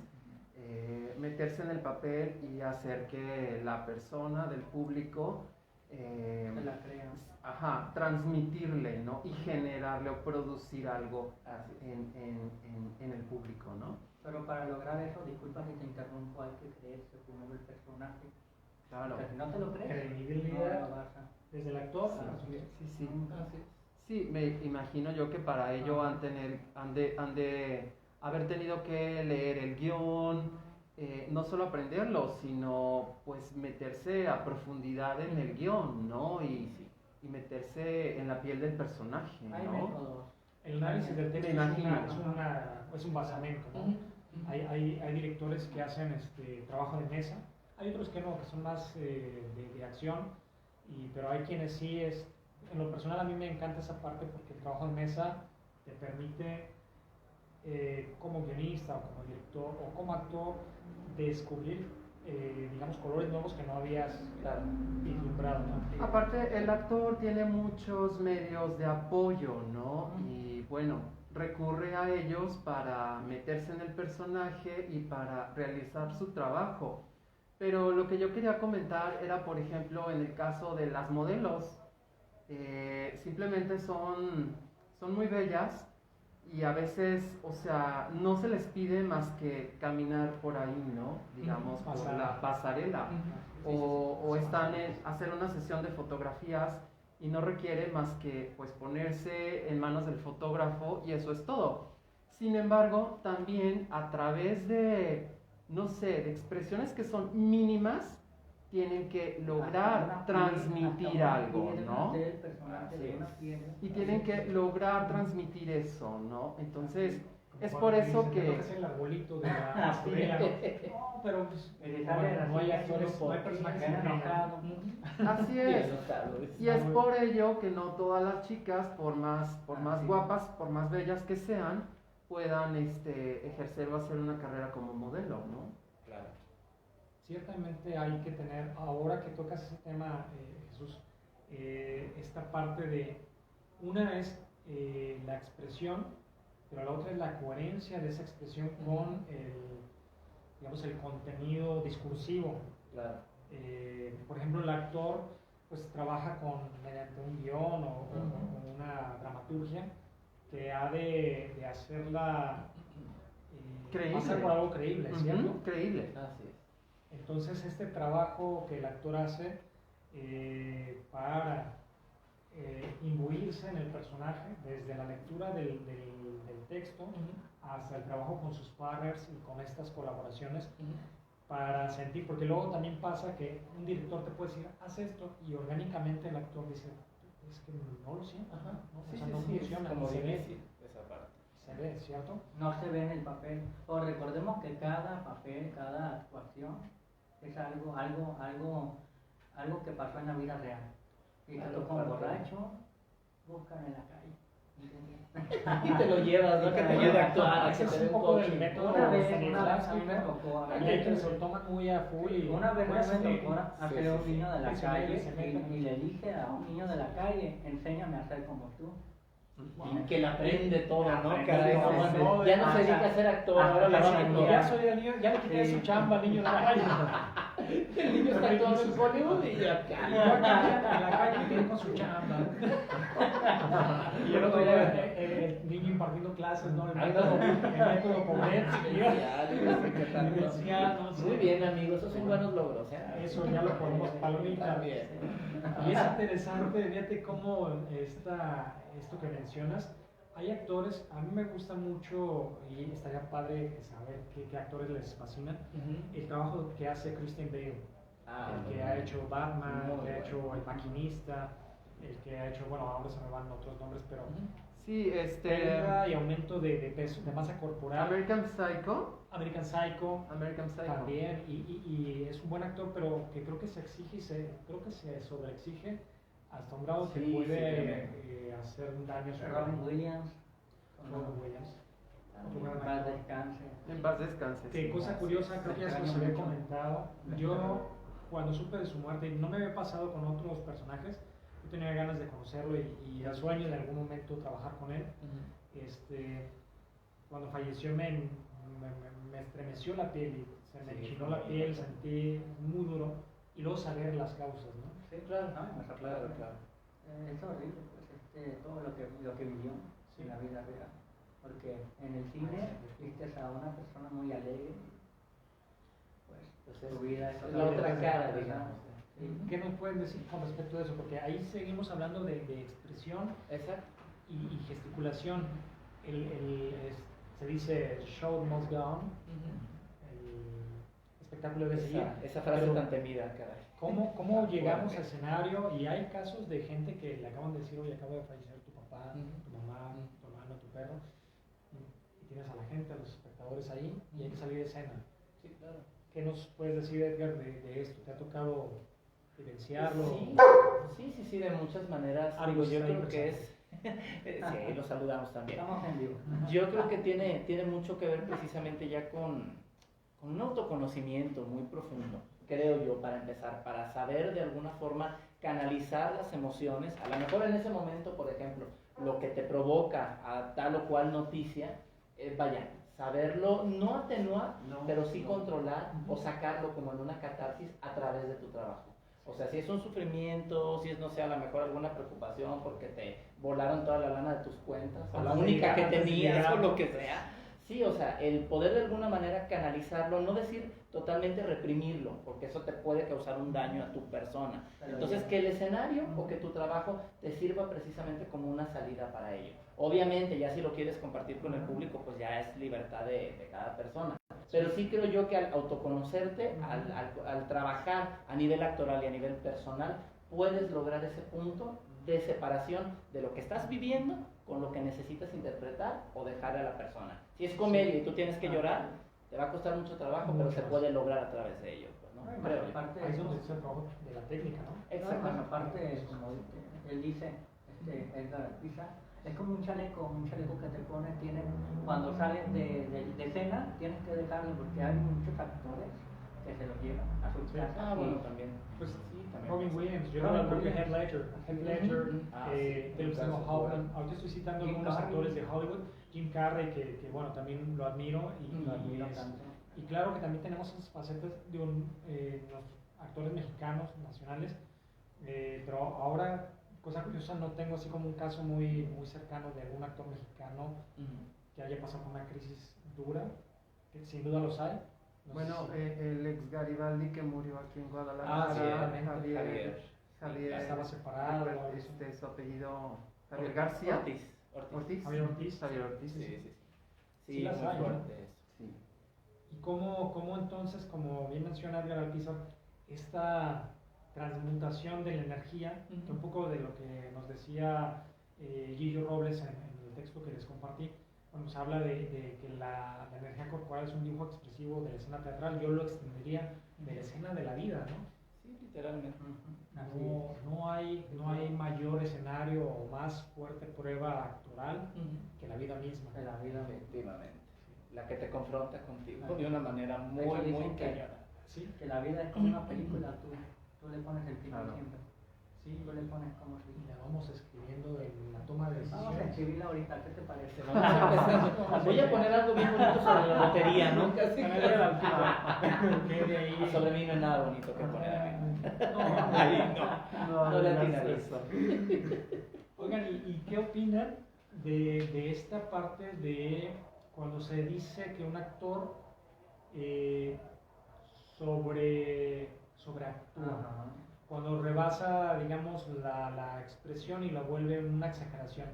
meterse en el papel y hacer que la persona del público, Se la crea. transmitirle, ¿no? Y generarle o producir algo Así es. en el público, ¿no? Pero para lograr eso, disculpa si te interrumpo, hay que creerse primero el personaje. Claro. O sea, si no te lo crees, Credibilidad no lo vas a... desde el actor. Sí, sí, sí. Así es. Sí, me imagino yo que para ello han de haber tenido que leer el guión, no solo aprenderlo, sino pues meterse a profundidad en el guión, ¿no? Y meterse en la piel del personaje, Hay ¿no? métodos. El análisis del texto Me imagino. es un basamento, ¿no? Hay directores que hacen trabajo de mesa, hay otros que no, que son más de acción, pero hay quienes sí en lo personal a mí me encanta esa parte porque el trabajo de mesa te permite como guionista o como director o como actor descubrir digamos colores nuevos que no habías vislumbrado, ¿no? Aparte, el actor tiene muchos medios de apoyo, ¿no? Y bueno, recurre a ellos para meterse en el personaje y para realizar su trabajo. Pero lo que yo quería comentar era, por ejemplo, en el caso de las modelos. Simplemente son muy bellas y a veces, o sea, no se les pide más que caminar por ahí, ¿no? Digamos, por la pasarela. O están en hacer una sesión de fotografías y no requiere más que pues ponerse en manos del fotógrafo y eso es todo. Sin embargo, también a través de, no sé, de expresiones que son mínimas, tienen que lograr transmitir algo, ¿no? Y tienen que lograr transmitir eso, ¿no? Entonces, es por eso que... Es el arbolito de la pastorela, ¿no? No, pero pues, no hay actores, no hay personajes enojados. Así es. Y es por ello que no todas las chicas, por más guapas, por más bellas que sean, puedan ejercer o hacer una carrera como modelo, ¿no? Claro. Ciertamente hay que tener, ahora que tocas ese tema, Jesús, esta parte de, una es la expresión, pero la otra es la coherencia de esa expresión con digamos, el contenido discursivo. Claro. Por ejemplo, el actor pues trabaja mediante un guión o una dramaturgia que ha de hacerla Creíble. pasar por algo creíble, ¿cierto? Creíble. Así es. Entonces este trabajo que el actor hace para imbuirse en el personaje, desde la lectura del texto hasta el trabajo con sus partners y con estas colaboraciones, para sentir, porque luego también pasa que un director te puede decir, haz esto, y orgánicamente el actor dice, es que no lo siento, Ajá. ¿no? O Sí, sea, sí, no sí, funciona, es como se ve, difícil esa parte. se ve, ¿cierto? No se ve en el papel. O recordemos que cada papel, cada actuación es algo que pasó en la vida real. Y te Claro, toca un parte. borracho, búscalo en la calle. Y te lo llevas, ¿no? Que te ayude a actuar, Ese que es te un dé un poco del coaching. método Una vez Stanislavski, a mí me ¿no? tocó. Hay que se lo toman muy a full y Una vez pues, me tocó hacer a un niño de la se calle meten. y le dije a un niño de la calle, enséñame a hacer como tú. Y que le aprende todo, ¿no? Aprende Caray, todo, no, todo, bueno, ya no se dedica a ser actor, ahora la van a Ya actuar. soy el niño, ya le quité su chamba al niño de la calle. El niño está actuando en Hollywood y Y yo ya. aquí en la calle viene con su chamba. Y el otro día el niño impartiendo clases, ¿no? El método Kovretsky. Muy bien, amigos, esos son buenos logros. Eso ya lo podemos palmitar. También. Y es interesante, fíjate cómo esto que mencionas, hay actores, a mí me gusta mucho y estaría padre saber qué actores les fascinan, el trabajo que hace Christian Bale, el que ha hecho Batman, el que ha hecho El Maquinista, el que ha hecho, bueno, ahora se me van otros nombres, pero Sí, pérdida y aumento de peso, de masa corporal. American Psycho. American Psycho. American Psycho. También, y es un buen actor, pero que creo que se exige creo que se sobreexige hasta un grado que Sí, puede hacer un daño a su Robin Williams. Robin Williams. En paz descanse. En paz descanse. Qué sí. cosa curiosa, creo que ya se los había comentado. Yo, cuando supe de su muerte, no me había pasado con otros personajes, yo tenía ganas de conocerlo y era sueño de algún momento trabajar con él. Cuando falleció me estremeció la piel, y se me enchinó la piel, sentí muy duro, y luego saber las causas, ¿no? Sí, claro, ¿no? Claro, claro. Es horrible, pues, todo lo que vivió en la vida real. Porque en el cine viste a una persona muy alegre, pues su vida es la otra cara, digamos. ¿Qué nos pueden decir con respecto a eso? Porque ahí seguimos hablando de expresión Exacto. y gesticulación. Se dice show must go on, el espectáculo debe seguir. Esa frase Pero tan temida, caray. ¿Cómo llegamos al escenario? Y hay casos de gente que le acaban de decir, oye, acaba de fallecer tu papá, tu mamá, tu hermano, tu perro, y tienes a la gente, a los espectadores ahí, y hay que salir de escena. Sí, claro. ¿Qué nos puedes decir, Edgar, de esto? ¿Te ha tocado vivenciarlo? Sí, de muchas maneras. Algo Digo, yo está ahí creo que presente. sí, lo saludamos también. Estamos en vivo. Yo creo que tiene mucho que ver precisamente ya con un autoconocimiento muy profundo, creo yo, para empezar, para saber de alguna forma canalizar las emociones. A lo mejor en ese momento, por ejemplo, lo que te provoca a tal o cual noticia, vaya, saberlo, no atenuar, pero sí controlar o sacarlo como en una catarsis a través de tu trabajo. O sea, si es un sufrimiento, si es, no sé, a lo mejor alguna preocupación porque te volaron toda la lana de tus cuentas, o la única que tenías, o lo que sea. Sí, o sea, el poder de alguna manera canalizarlo, no decir totalmente reprimirlo, porque eso te puede causar un daño a tu persona. Entonces, que el escenario o que tu trabajo te sirva precisamente como una salida para ello. Obviamente, ya si lo quieres compartir con el público, pues ya es libertad de cada persona. Pero sí creo yo que al autoconocerte, al trabajar a nivel actoral y a nivel personal, puedes lograr ese punto de separación de lo que estás viviendo con lo que necesitas interpretar o dejar a la persona. Si es comedia y tú tienes que llorar, te va a costar mucho trabajo, pero se puede lograr a través de ello. Pues, ¿no? Creo yo. Ahí es donde se trabajo de la técnica, ¿no? Exactamente. Aparte, como él dice, Edgar Pisa, es como un chaleco que te pones, cuando sales de escena, tienes que dejarlo porque hay muchos actores que se los llevan a su casa. Ah, bueno, también. Pues sí, también. Robin Williams, yo el propio Heath Ledger, Sí, Philip Seymour Hoffman, ahorita estoy citando Jim algunos Carrey. actores de Hollywood, Jim Carrey, que bueno, también lo admiro, y claro que también tenemos esas facetas de los actores mexicanos, nacionales, pero ahora, cosa curiosa, no tengo así como un caso muy cercano de algún actor mexicano que haya pasado por una crisis dura, que sin duda los hay. No Bueno, sé si- el ex Garibaldi que murió aquí en Guadalajara, ciertamente. Javier, Estaba separado, algo así. su apellido Javier García. Ortiz. Ortiz. Javier Ortiz. Javier Ortiz. Sí, Sí las muy hay, ¿no? fuerte eso. Sí. Y cómo entonces, como bien menciona Edgar Alpizar, esta transmutación de la energía, que un poco de lo que nos decía Gillo Robles en el texto que les compartí, bueno, se habla de que la energía corporal es un dibujo expresivo de la escena teatral, yo lo extendería de la escena de la vida, ¿no? Sí, literalmente. No hay mayor escenario o más fuerte prueba actoral que la vida misma. De la vida. Efectivamente. La que te confronta contigo Ah. de una manera De muy, hecho, muy dicen que- cañona. Sí, Que la vida es como una película, tú le pones el título Claro. siempre. sí, Tú le pones como si... y la vamos escribiendo en la toma de Vamos a decisiones. escribirla ahorita, ¿qué te parece? Vamos a empezar. Voy a poner algo bien bonito sobre la lotería, ¿no? Casi. Que de ahí- Sobre mí no hay nada bonito que poner a mí. No, Ahí no. No le digas atinaría. eso. Oigan, ¿y qué opinan de esta parte de cuando se dice que un actor sobreactúa? Ajá. Cuando rebasa, digamos, la expresión y la vuelve una exageración.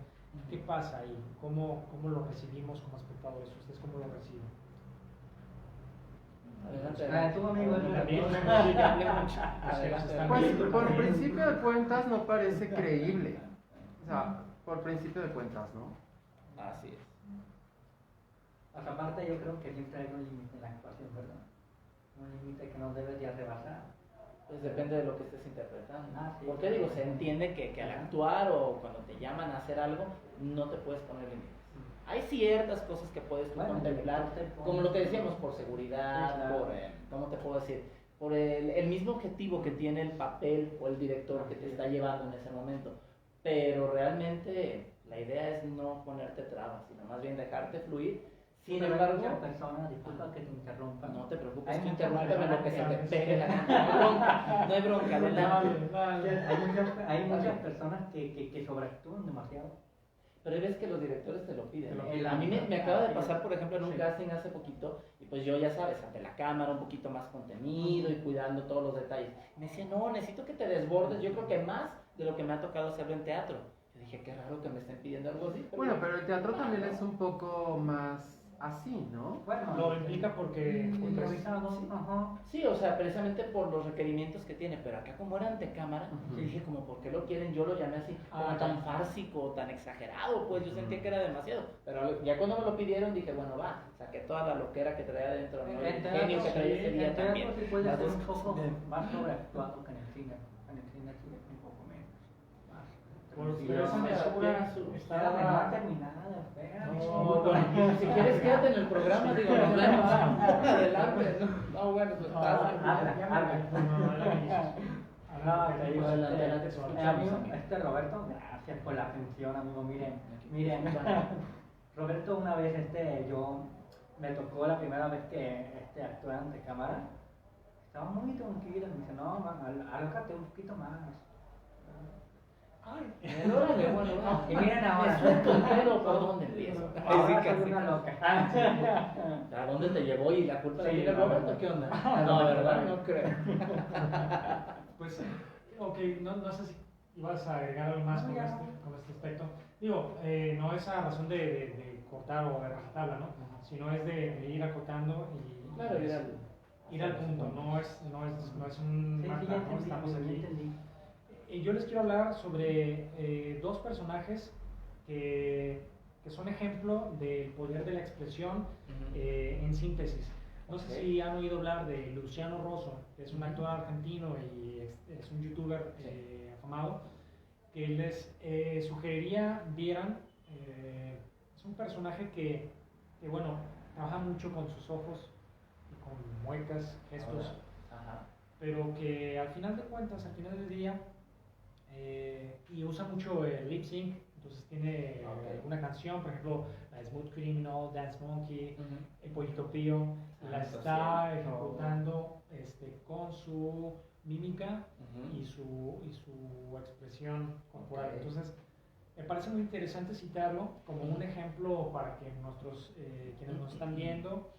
¿Qué pasa ahí? ¿Cómo lo recibimos como espectadores? ¿Ustedes cómo lo reciben? Adelante. Tú, amigo, eres También. actor. Sí, ya hablé mucho. Están Pues viendo por también. principio de cuentas no parece creíble. O sea, por principio de cuentas, ¿no? Así es. O sea, aparte yo creo que siempre hay un límite en la actuación, ¿verdad? Un límite que no debes ya rebasar. Pues depende de lo que estés interpretando. Ah, sí. Porque digo, se entiende que al actuar o cuando te llaman a hacer algo, no te puedes poner límites. Hay ciertas cosas que puedes tú Bueno, contemplar, el director te pone- como lo que decíamos, por seguridad, Sí, claro. por, ¿cómo te puedo decir? Por el mismo objetivo que tiene el papel o el director que te está llevando en ese momento. Pero realmente la idea es no ponerte trabas, sino más bien dejarte fluir. Sin Pero hay embargo, muchas personas, disculpa que te interrumpa. no te preocupes, Hay tú muchas interrúmpeme lo que se te personas pegue la gana. No hay bronca, no hay bronca, adelante. Hay muchas personas que sobreactúan demasiado. Pero hay veces que los directores te lo piden. Te lo ¿no? piden. A mí me acaba de Así pasar, es. por ejemplo, en un Sí. casting hace poquito, y pues yo, ya sabes, ante la cámara, un poquito más contenido y cuidando todos los detalles. Me decía, no, necesito que te desbordes, yo creo que más de lo que me ha tocado hacerlo en teatro. Yo dije, qué raro que me estén pidiendo algo así. Bueno, pero el teatro también es un poco más así, ¿no? Bueno, Lo implica porque improvisado. Sí. Ajá. Sí, o sea, precisamente por los requerimientos que tiene, pero acá como era ante cámara, Ujú. yo dije como, ¿por qué lo quieren? Yo lo llamé así, como tan fársico, tan exagerado, pues yo sentía que era demasiado. Pero ya cuando me lo pidieron dije, bueno, va, saqué toda la loquera que traía dentro, ¿no? El genio que traía ese día en también. teatro sí puede Las ser dos un poco cosas. más sobreactuado que en el cine. En el cine sí es un poco menos. Más. Porque Sí, esa no, mesura Espérame, no está... ha terminado, espérame. No, bueno, si quieres quédate en el programa, digo, nos vemos. Adelante. No, bueno, pues pasa. No, te digo, Adelante, adelante, te escuchamos, amigo, amigo. Roberto, gracias por la atención, amigo. Miren, Roberto, una vez yo me tocó la primera vez que actué ante cámara. Estaba muy tranquilo, me dice, no, man, alócate un poquito más. Ay, Órale, bueno, Y miren ahora. Me suelto el pelo, ¿por dónde empiezo? Ahora Sí, soy casi. una loca. ¿A dónde te llevó y la culpa la Sí, tiene no, Roberto? no. ¿Qué onda? No, ¿verdad? No creo. pues, ok, no sé si ibas a agregar algo más No, con ya con este aspecto. Digo, no es a razón de cortar o de rajatabla, ¿no? Sino es de ir acotando y Claro, ir al punto, no es un Sí, ya maratón, entendí, estamos ya aquí. entendí. Yo les quiero hablar sobre dos personajes que son ejemplo del poder de la expresión en síntesis. No sé Ok. si han oído hablar de Luciano Rosso, que es un actor argentino y es un youtuber afamado, que les sugeriría vieran. Es un personaje que, bueno, trabaja mucho con sus ojos y con muecas, gestos, Ajá. pero que al final de cuentas, al final del día, y usa mucho el lip sync, entonces tiene Ok. una canción, por ejemplo, la Smooth Criminal, Dance Monkey, Ujú. El Pollito Pío, la Ah, eso está sí. ejecutando con su mímica Ujú. y su expresión corporal. Ok. Entonces, me parece muy interesante citarlo como un ejemplo para que nuestros, quienes nos están viendo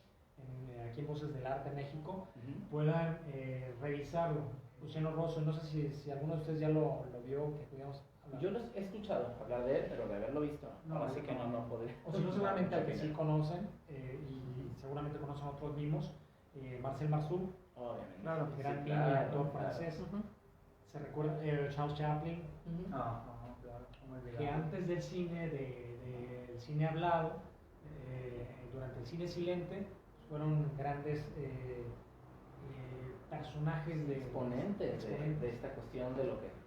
aquí en Voces del Arte México, Ujú. puedan revisarlo. Luciano Rosso, no sé si alguno de ustedes ya lo vio, que habíamos Yo los he escuchado hablar de él, pero de haberlo visto, No, ahora sí yo que no, no. no podría. O si no, seguramente al que sí opinar. conocen, y seguramente conocen a otros mismos, Marcel Marceau, Obviamente. Claro, gran sí, niño claro, actor claro. francés. Ujú. Se recuerda Charles Chaplin, Ujú. Claro, cómo que olvidarlo. antes del cine, del cine hablado, durante el cine silente, fueron grandes personajes de Exponentes de esta cuestión de lo que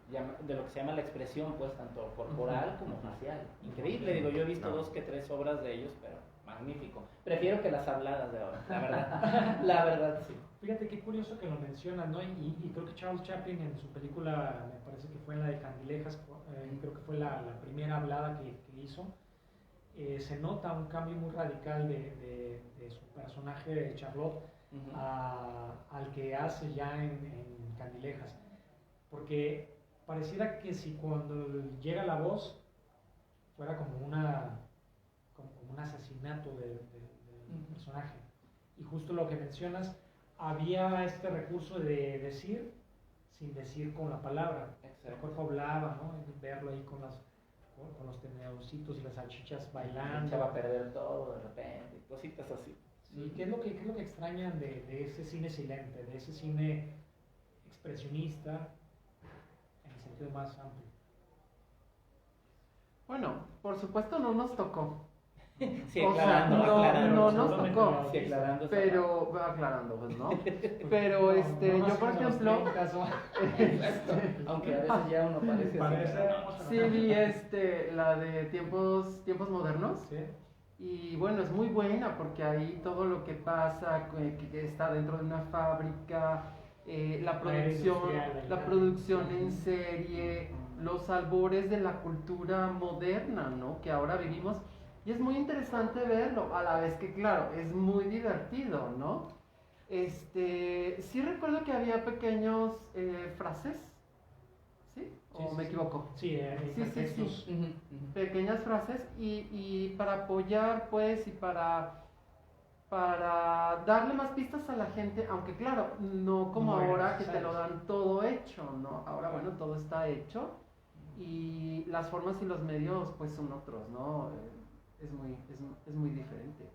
de lo que se llama la expresión, pues tanto corporal como facial. Increíble, digo, yo he visto No. 2 que 3 obras de ellos, pero magnífico. Prefiero que las habladas de ahora, la verdad. La verdad, sí. Fíjate qué curioso que lo mencionas, ¿no? Y creo que Charles Chaplin en su película, me parece que fue en la de Candilejas, creo que fue la primera hablada que hizo, se nota un cambio muy radical de su personaje de Charlotte Ujú. al que hace ya en Candilejas. Porque pareciera que si cuando llega la voz fuera como como un asesinato del personaje. Y justo lo que mencionas, había este recurso de decir sin decir con la palabra. El Exacto. cuerpo hablaba, ¿no? Verlo ahí con los tenedorcitos y las salchichas bailando. Se va a perder todo de repente, cositas así. Sí, ¿qué es lo que extrañan de ese cine silente, de ese cine expresionista en el sentido más amplio? Bueno, por supuesto no nos tocó. Sí, O sea, aclarando, no, aclarando. no nos solamente tocó. lo Sí, aclarando. esa Pero, aclarando, pues, ¿no? Pero, No, yo por nacimos a los ejemplo, 30, ¿no? parte. Exacto. Aunque a veces ya uno parece Parece- así, sí vi la de tiempos modernos. Sí. Y bueno, es muy buena porque ahí todo lo que pasa, que está dentro de una fábrica, la producción, industrial, la producción en serie, los albores de la cultura moderna, ¿no? Que ahora vivimos. Y es muy interesante verlo, a la vez que, claro, es muy divertido, ¿no? Sí recuerdo que había pequeños frases, ¿sí? ¿O Sí, me sí. equivoco? Sí, Sí, hipertextos. Ujú, ujú. Pequeñas frases y para apoyar pues y para darle más pistas a la gente, aunque claro, no como No eran ahora que te lo necesarios. dan todo hecho, ¿no? Ahora bueno, todo está hecho y las formas y los medios pues son otros, ¿no? Es muy diferente.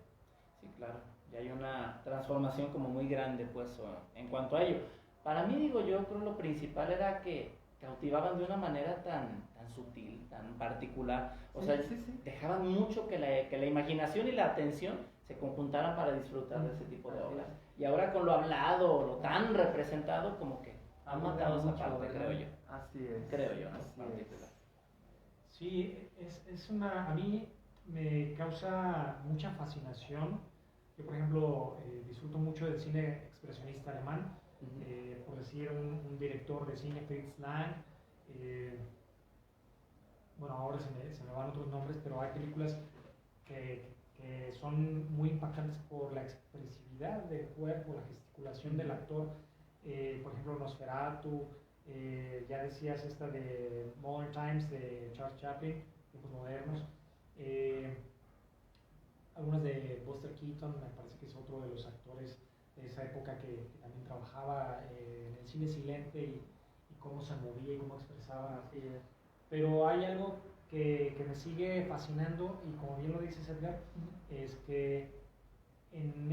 Sí, claro. Y hay una transformación como muy grande, pues, en cuanto a ello. Para mí, digo yo, creo lo principal era que cautivaban de una manera tan sutil, tan particular. O sea, Sí. dejaban mucho que la imaginación y la atención se conjuntaran para disfrutar de ese tipo de Así obras. es. Y ahora con lo hablado, lo tan representado, como que han Aburre matado esa mucho, parte, ¿verdad? creo yo. Así es. Creo yo, ¿no? Así Particular. es. Sí, a mí me causa mucha fascinación. Yo, por ejemplo, disfruto mucho del cine expresionista alemán. Ujú. Por decir un director de cine, Fritz Lang. Bueno, ahora se me van otros nombres, pero hay películas que son muy impactantes por la expresividad del cuerpo, la gesticulación del actor. Por ejemplo, Nosferatu, ya decías esta de Modern Times de Charles Chaplin, tiempos modernos. Algunas de Buster Keaton, me parece que es otro de los actores de esa época que también trabajaba en el cine silente y cómo se movía y cómo expresaba. Pero hay algo que me sigue fascinando y como bien lo dices Edgar, es que en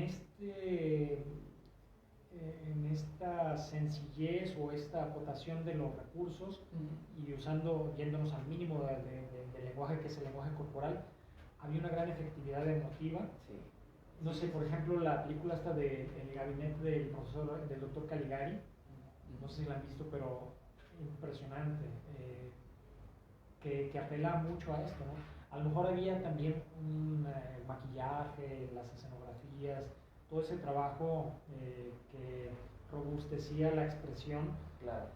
esta sencillez o esta acotación de los recursos y yéndonos al mínimo del lenguaje que es el lenguaje corporal, había una gran efectividad emotiva. Sí. No sé, por ejemplo, la película esta de El gabinete del doctor Caligari, no sé si la han visto, pero impresionante, que apela mucho a esto, ¿no? A lo mejor había también el maquillaje, las escenografías, todo ese trabajo que robustecía la expresión. Claro.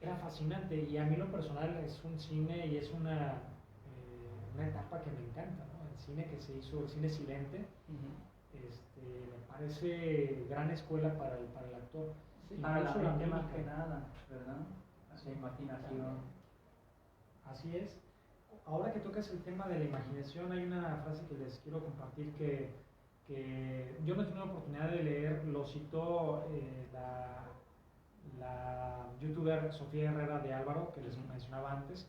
Era fascinante y a mí lo personal es un cine y es una etapa que me encanta, ¿no? El cine que se hizo, el cine silente, me parece gran escuela para el actor. Para la Incluso mente más mímica. que nada, ¿verdad? La imaginación. Así es. Ahora que tocas el tema de la imaginación, hay una frase que les quiero compartir que yo no he tenido la oportunidad de leer, lo citó la youtuber Sofía Herrera de Álvaro, que les mencionaba antes.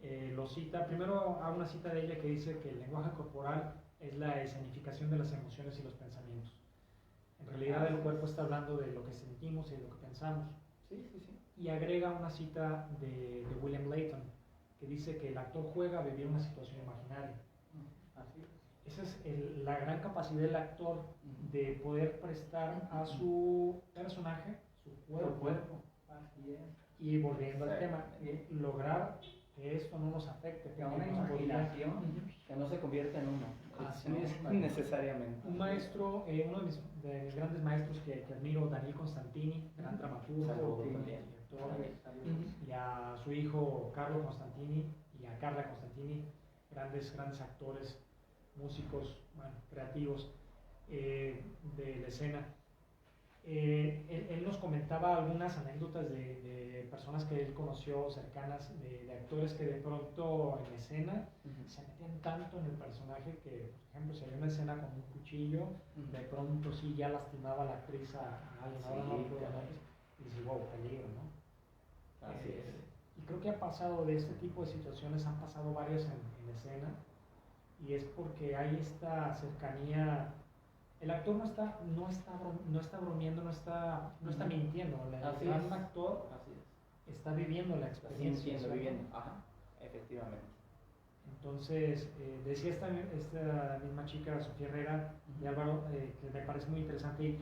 lo cita, primero a una cita de ella que dice que el lenguaje corporal es la escenificación de las emociones y los pensamientos. En realidad el cuerpo está hablando de lo que sentimos y de lo que pensamos. Sí, sí, sí. Y agrega una cita de William Layton, que dice que el actor juega a vivir una situación imaginaria. Así es. Esa es la gran capacidad del actor de poder prestar a su personaje, su cuerpo. Así es. Y volviendo al tema, Sí. lograr que esto no nos afecte. Que una porque nos podría- imaginación. Que no se convierta en uno. Así No, es. necesariamente. Un maestro, uno de mis grandes maestros que admiro, Daniel Constantini, gran dramaturgo, Saludos y también. actor, Saludos. y a su hijo Carlo Constantini y a Carla Constantini, grandes actores, músicos, bueno, creativos de la escena. Él nos comentaba algunas anécdotas de personas que él conoció cercanas, de actores que de pronto en escena se metían tanto en el personaje que, por ejemplo, si había una escena con un cuchillo, de pronto sí ya lastimaba a la actriz a alguien, ahora no Sí, puedo claro. hablar, y dice, wow, peligro, ¿no? Así es. Y creo que ha pasado de este tipo de situaciones, han pasado varias en escena, y es porque hay esta cercanía. El actor no está bromeando, no está mintiendo. Así El gran es. actor Así es. está viviendo la Está experiencia. sintiendo, ¿cierto? viviendo. Ajá, efectivamente. Entonces, decía esta misma chica, Sofía Herrera, de Álvaro, que me parece muy interesante y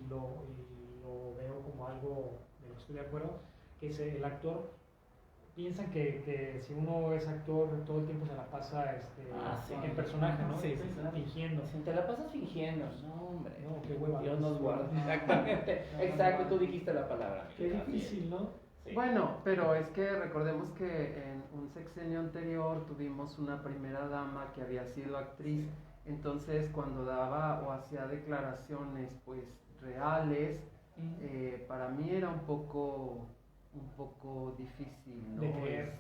lo veo como algo de lo que estoy de acuerdo, que es el actor. Piensan que si uno es actor todo el tiempo se la pasa Sí. en personaje, ¿no? Sí, sí, Fingiendo. Si te la pasas fingiendo, no, hombre. No, qué hueva. Dios nos guarde. Exactamente. Exacto, tú dijiste la palabra. Qué difícil, ¿no? Sí. Bueno, pero es que recordemos que en un sexenio anterior tuvimos una primera dama que había sido actriz, entonces cuando daba o hacía declaraciones pues reales, para mí era un poco difícil, ¿no? De creer.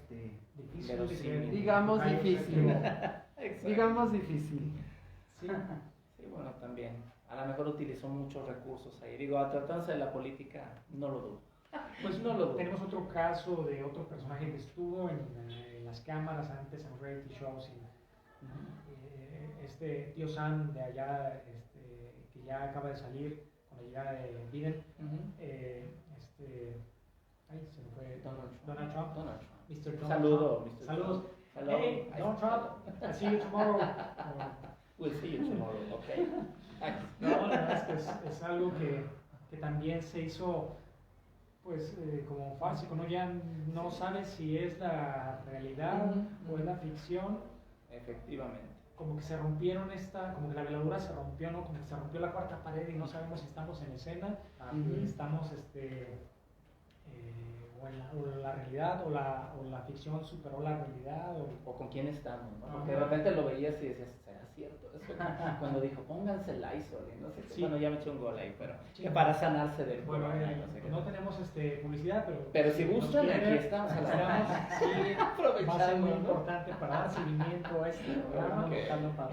Difícil de Verosímil. creer. Digamos Ay, difícil. Exacto. Digamos difícil. Sí. Sí, bueno, también. A lo mejor utilizó muchos recursos ahí. Digo, tratándose de la política, no lo dudo. Pues no lo dudo. tenemos otro caso de otro personaje que estuvo en las cámaras antes, en reality shows. Este tío Sam de allá, que ya acaba de salir con la llegada de Biden. Ay, se me fue. Donald Trump. Donald Trump. Mr. Donald Saludo, Trump. Mr. Saludos. Trump. Hello. Hey, I- Donald Trump. I'll see you tomorrow. We'll see you tomorrow, okay? Aquí. No, la verdad es que es algo que también se hizo pues como fásico, ¿no? Ya no sabes si es la realidad o es la ficción. Efectivamente. Como que se rompieron como que la veladura se rompió, ¿no? Como que se rompió la cuarta pared y no sabemos si estamos en escena, Ujú. estamos o la realidad o la ficción superó la realidad O con quién estamos, ¿no? Porque Ajá. de repente lo veías y decías, ¿será cierto eso? Cuando dijo, pónganse Lysol y no sé qué. Sí. Bueno, ya me eché un gol ahí, pero Sí. que para sanarse del bueno, corona y no sé qué. no tenemos publicidad, Pero si nos gustan, quieren, aquí estamos a la esperamos, sí, va a ser aprovechando, muy ¿no? importante para dar seguimiento a este programa, Ok. el Sí,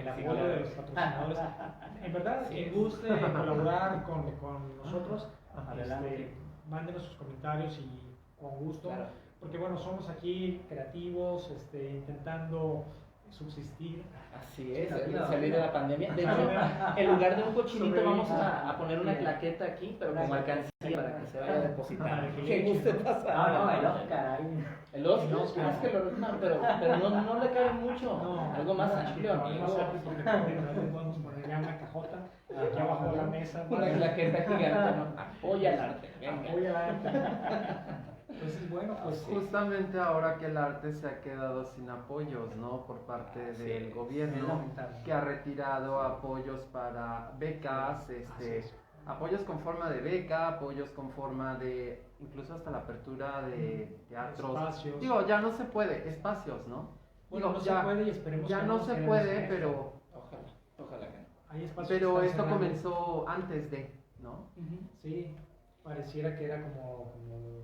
apoyo claro. de los patrocinadores. En verdad, Sí. quien guste colaborar con nosotros, Adelante. Mándenos sus comentarios y con gusto, Claro. porque bueno, somos aquí creativos, intentando subsistir. Así es, Claro. salir de la pandemia. De hecho, en lugar de un cochinito vamos a poner una claqueta aquí, pero como alcancía para que se vaya depositando. Para que Que le guste echen. pasar. No, el Oscar ahí. El Oscar, El Oscar. es que pero no le cabe mucho. Algo más amplio, algo amigo. más amplio, porque también podemos poner ya una cajota aquí abajo de la mesa. Una claqueta gigante, ¿no? Apoya el arte, venga. Apoya la arte. Entonces, bueno, pues Sí. Justamente ahora que el arte se ha quedado sin apoyos, ¿no? Por parte Así del es. gobierno, Lamentable. que ha retirado apoyos para becas, así es. apoyos con forma de beca, apoyos con forma de, incluso hasta la apertura de teatros. Espacios. Digo, ya no se puede, espacios, ¿no? Bueno, Digo, no ya, se puede y esperemos ya que no nos se quedemos puede, en esto. pero, Ojalá que no. Hay espacios pero que esto están cerrando. comenzó antes de, ¿no? Sí, pareciera que era como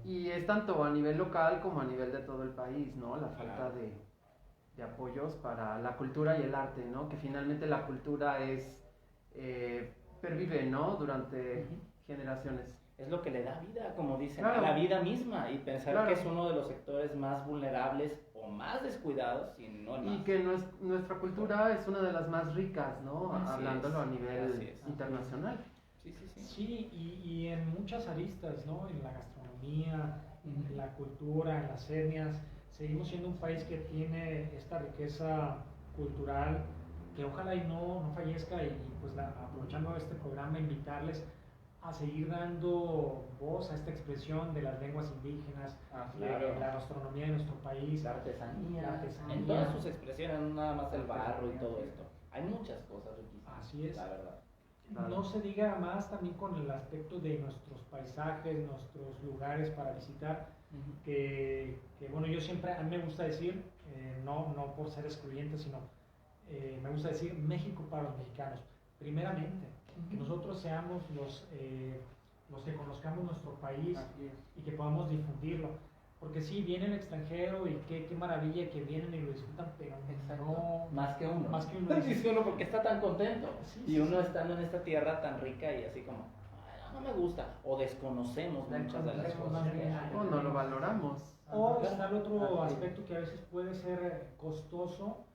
Y es tanto a nivel local como a nivel de todo el país, ¿no? La falta Claro. de apoyos para la cultura y el arte, ¿no? Que finalmente la cultura pervive, ¿no? Durante generaciones. es lo que le da vida, como dicen, Claro. a la vida misma, y pensar Claro. que es uno de los sectores más vulnerables o más descuidados, si no el Y más. que nuestra cultura es una de las más ricas, ¿no? Así Hablándolo es, a nivel así es. internacional. Sí, sí, sí. Sí, y en muchas aristas, ¿no? En la gastronomía, en la cultura, en las etnias. Seguimos siendo un país que tiene esta riqueza cultural que ojalá y no fallezca y pues aprovechando este programa invitarles a seguir dando voz a esta expresión de las lenguas indígenas, de claro. la gastronomía de nuestro país, La artesanía, La artesanía. en todas sus expresiones, no nada más el barro y todo esto. Hay muchas cosas riquísimas. Así es. La verdad. Claro. No se diga más también con el aspecto de nuestros paisajes, nuestros lugares para visitar, que bueno, yo siempre, a mí me gusta decir, no por ser excluyente, sino me gusta decir México para los mexicanos. Primeramente, que nosotros seamos los que conozcamos nuestro país Así es. y que podamos difundirlo. Porque sí, viene el extranjero y qué maravilla que vienen y lo disfrutan, pero no... Más que uno. Más que uno. Dice uno porque está tan contento. Sí, Y sí, uno sí. estando en esta tierra tan rica y así como, "Ay, no me gusta". O desconocemos muchas de las Desconocemos cosas. más bien. O no lo valoramos. O está el otro Así. aspecto que a veces puede ser costoso,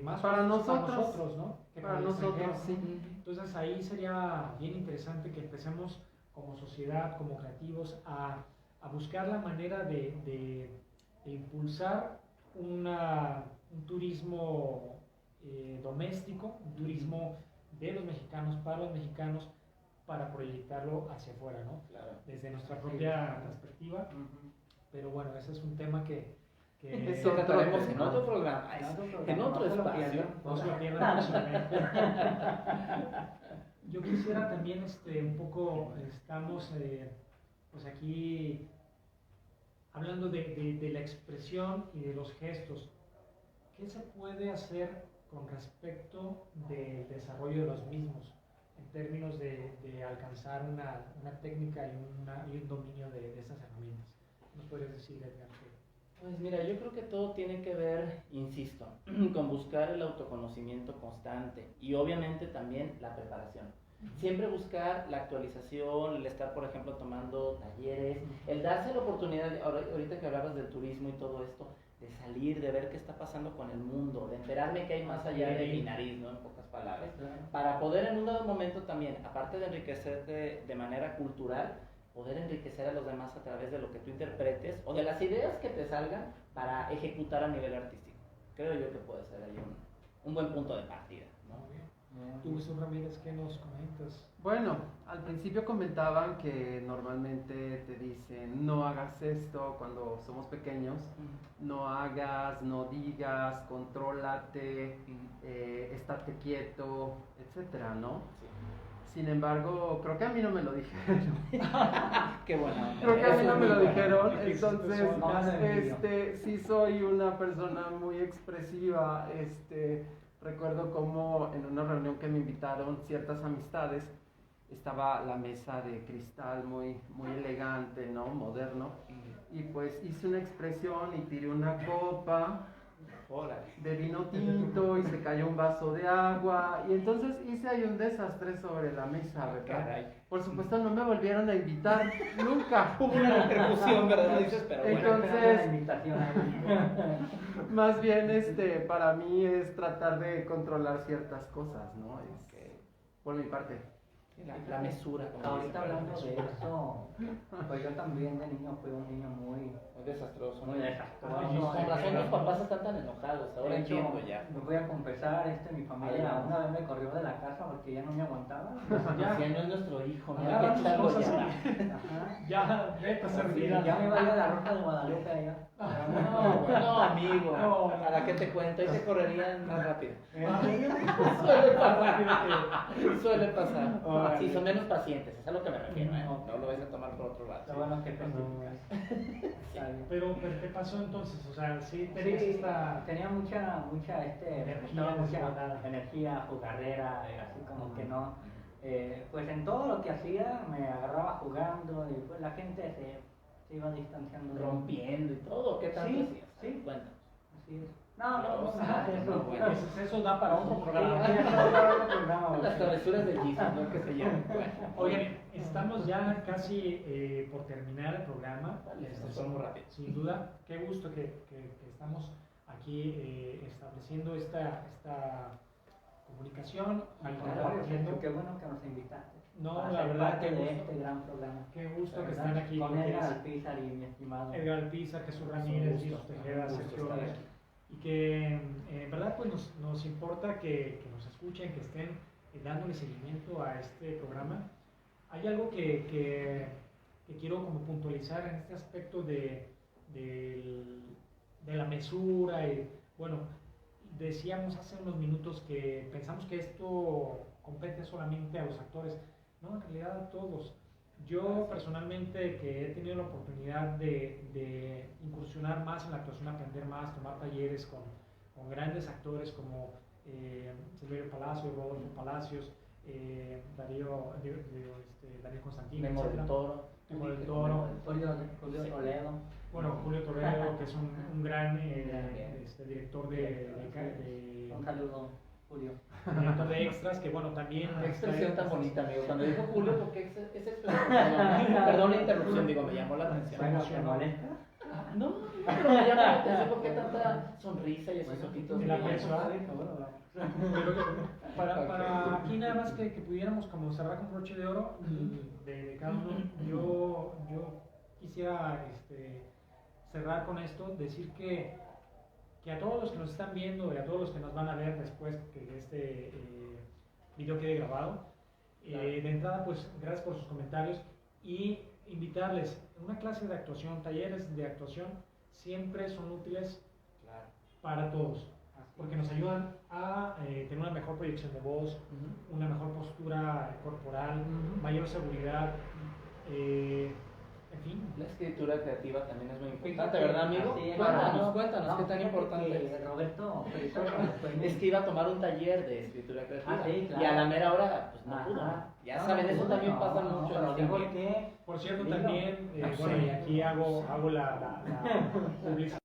más Para costoso nosotros, ¿no? Que Para el nosotros, extranjero. sí. Entonces ahí sería bien interesante que empecemos como sociedad, como creativos, a buscar la manera de impulsar un turismo doméstico, un turismo de los mexicanos, para los mexicanos, para proyectarlo hacia afuera, ¿no? Claro. Desde nuestra propia Sí. perspectiva. Ujú. pero bueno, ese es un tema que Es Que otro trataremos en tema. otro programa, En otro en programa, otro no se lo espacio. pierdan. no se lo pierdan próximamente. Yo quisiera también un poco, estamos pues aquí hablando de la expresión y de los gestos. ¿Qué se puede hacer con respecto del desarrollo de los mismos en términos de alcanzar una técnica y un dominio de estas herramientas? ¿Nos podrías decir, Edgar? Pues mira, yo creo que todo tiene que ver, insisto, con buscar el autoconocimiento constante y obviamente también la preparación. Siempre buscar la actualización, el estar, por ejemplo, tomando talleres, el darse la oportunidad, ahorita que hablabas del turismo y todo esto, de salir, de ver qué está pasando con el mundo, de enterarme que hay más allá de mi nariz, ¿no? En pocas palabras, para poder en un dado momento también, aparte de enriquecerte de manera cultural, poder enriquecer a los demás a través de lo que tú interpretes o de las ideas que te salgan para ejecutar a nivel artístico. Creo yo que puede ser ahí un buen punto de partida, ¿no? Muy bien. Tú, Jesús Ramírez, ¿qué nos comentas? Bueno, al principio comentaban que normalmente te dicen no hagas esto cuando somos pequeños, no hagas, no digas, contrólate, estate quieto, etcétera, ¿no? Sin embargo, creo que a mí no me lo dijeron. Qué buena. Creo que a mí no me lo dijeron, Porque entonces no me lo envidio. sí soy una persona muy expresiva. Recuerdo como en una reunión que me invitaron ciertas amistades, estaba la mesa de cristal muy elegante, ¿no? Moderno, y pues hice una expresión y tiré una copa Órale. de vino tinto y se cayó un vaso de agua, y entonces hice ahí un desastre sobre la mesa, ¿verdad? Caray. Por supuesto no me volvieron a invitar, nunca. Hubo una repercusión, ¿verdad? No dices, pero bueno. Entonces- La invitación ahí. Más bien, para mí es tratar de controlar ciertas cosas, ¿no? Por mi parte. La mesura. como Ahorita dicen, hablando de eso, pues yo también de niño fui un niño muy muy desastroso. muy desastroso. Con razón los papás están tan enojados, ahora De hecho, entiendo ya. me voy a confesar, mi familia Adelante. una vez me corrió de la casa porque ya no me aguantaba. Ya no es nuestro hijo, no Agarra hay que tus echarlo cosas ya. Ajá. Ya, vete a servir. Ya me iba a ir a la Roja de Guadalupe allá. No, amigo. No. ¿Para qué te cuento? Ahí te correrían más rápido. Suele Suele pasar. Órale. Sí, son menos pacientes, es a lo que me refiero, ¿eh? No lo vais a tomar por otro lado. Lo bueno que especificas. Pero, ¿qué pasó entonces? O sea, sí tenías Sí, esta... tenía mucha Energía desbordada. energía, jugarrera, así como que no. Pues en todo lo que hacía me agarraba jugando y pues la gente se iba distanciando de mí. Rompiendo y todo, ¿qué tanto Sí, hacías? sí. Cuéntanos. Así es. No, eso. Bueno, Eso da para otro programa. Sí, eso da otro programa, las sí. travesuras de Jesus, ¿no? Que se llaman. Bueno, Oigan, estamos ya casi por terminar el programa. Vale, se fue muy rápido. Sin duda, qué gusto que estamos aquí estableciendo esta comunicación. Al contrario, compartiendo. Sergio, qué bueno que nos invitaste. No, para la ser verdad parte que de gusto. este gran programa. Qué gusto La que verdad, estén aquí. con porque Edgar es Alpizar y mi estimado. Edgar Alpizar, Jesús Un Ramírez, gusto, Jesus Tejeda, un gusto Sergio estar Gómez. aquí. Y que en verdad pues nos importa que nos escuchen, que estén dándole seguimiento a este programa. Hay algo que quiero como puntualizar en este aspecto de la mesura. Y bueno, decíamos hace unos minutos que pensamos que esto compete solamente a los actores. No, en realidad a todos. Yo personalmente, que he tenido la oportunidad de incursionar más en la actuación, aprender más, tomar talleres con grandes actores como Silverio Palacios, Rodolfo Palacios, Daniel Constantino, Memo del etcétera. Toro. Memo del Toro. Julio Toledo. Bueno, Julio Toledo, que es un gran Bien. director de Un saludo, Julio. director de extras, que bueno, también... Qué está- expresión tan bonita, amigo. Cuando dijo Julio, ¿por qué esa expresión? Perdón la interrupción, digo, me llamó la atención. Bueno, ¿te molesta? No, pero me llama la atención porque tanta sonrisa y esos ojitos. El brillan. aprecio, para aquí nada más que pudiéramos como cerrar con broche de oro de cada uno, yo quisiera cerrar con esto, decir que a todos los que nos están viendo y a todos los que nos van a ver después que este video quede grabado, de entrada pues gracias por sus comentarios y invitarles una clase de actuación, talleres de actuación siempre son útiles Claro. para todos, porque nos ayudan a tener una mejor proyección de voz, Ujú. una mejor postura corporal, mayor seguridad, en fin. La escritura creativa también es muy importante, ¿verdad, amigo? Así es. Cuéntanos, ¿qué tan fíjate importante que es? Roberto, Es que iba a tomar un taller de escritura creativa Ah, sí, claro. y a la mera hora pues no Ajá. pudo. Ya No, saben, no eso pudo, también no, pasa no, mucho pero en el digo ambiente. que Por cierto, Dilo. también, No bueno, sé. y aquí hago la publicidad.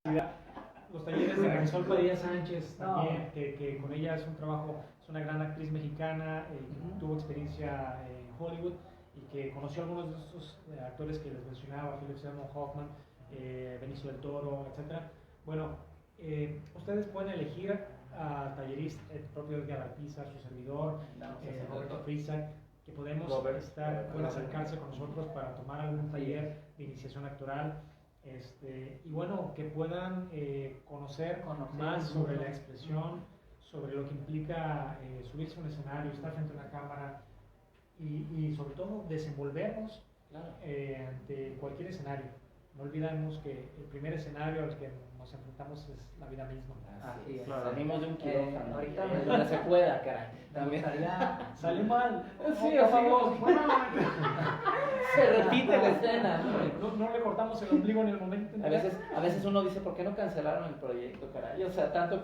Los talleres de Marisol Padilla Sánchez No. también, que con ella es un trabajo, es una gran actriz mexicana, que Ujú. tuvo experiencia en Hollywood y que conoció a algunos de esos actores que les mencionaba, Philip Seymour Hoffman, Benicio del Toro, etc. Bueno, ustedes pueden elegir a talleristas, el propio Edgar Alpizar, su servidor, Roberto Frisak, que podemos Robert. pueden acercarse con nosotros para tomar algún taller de iniciación actoral. Y bueno, que puedan conocer más sobre la expresión, sobre lo que implica subirse a un escenario, estar frente a una cámara y sobre todo desenvolvernos Claro. ante cualquier escenario. No olvidemos que el primer escenario al que nos enfrentamos es la vida misma. Así es. Claro. Salimos de un quirófano. Ahorita Donde se pueda, caray. me También. gustaría Sale mal. Sí, por así favor. Se repite la escena, ¿no? No le cortamos el ombligo en el momento. A veces uno dice, ¿por qué no cancelaron el proyecto, caray? O sea, tanto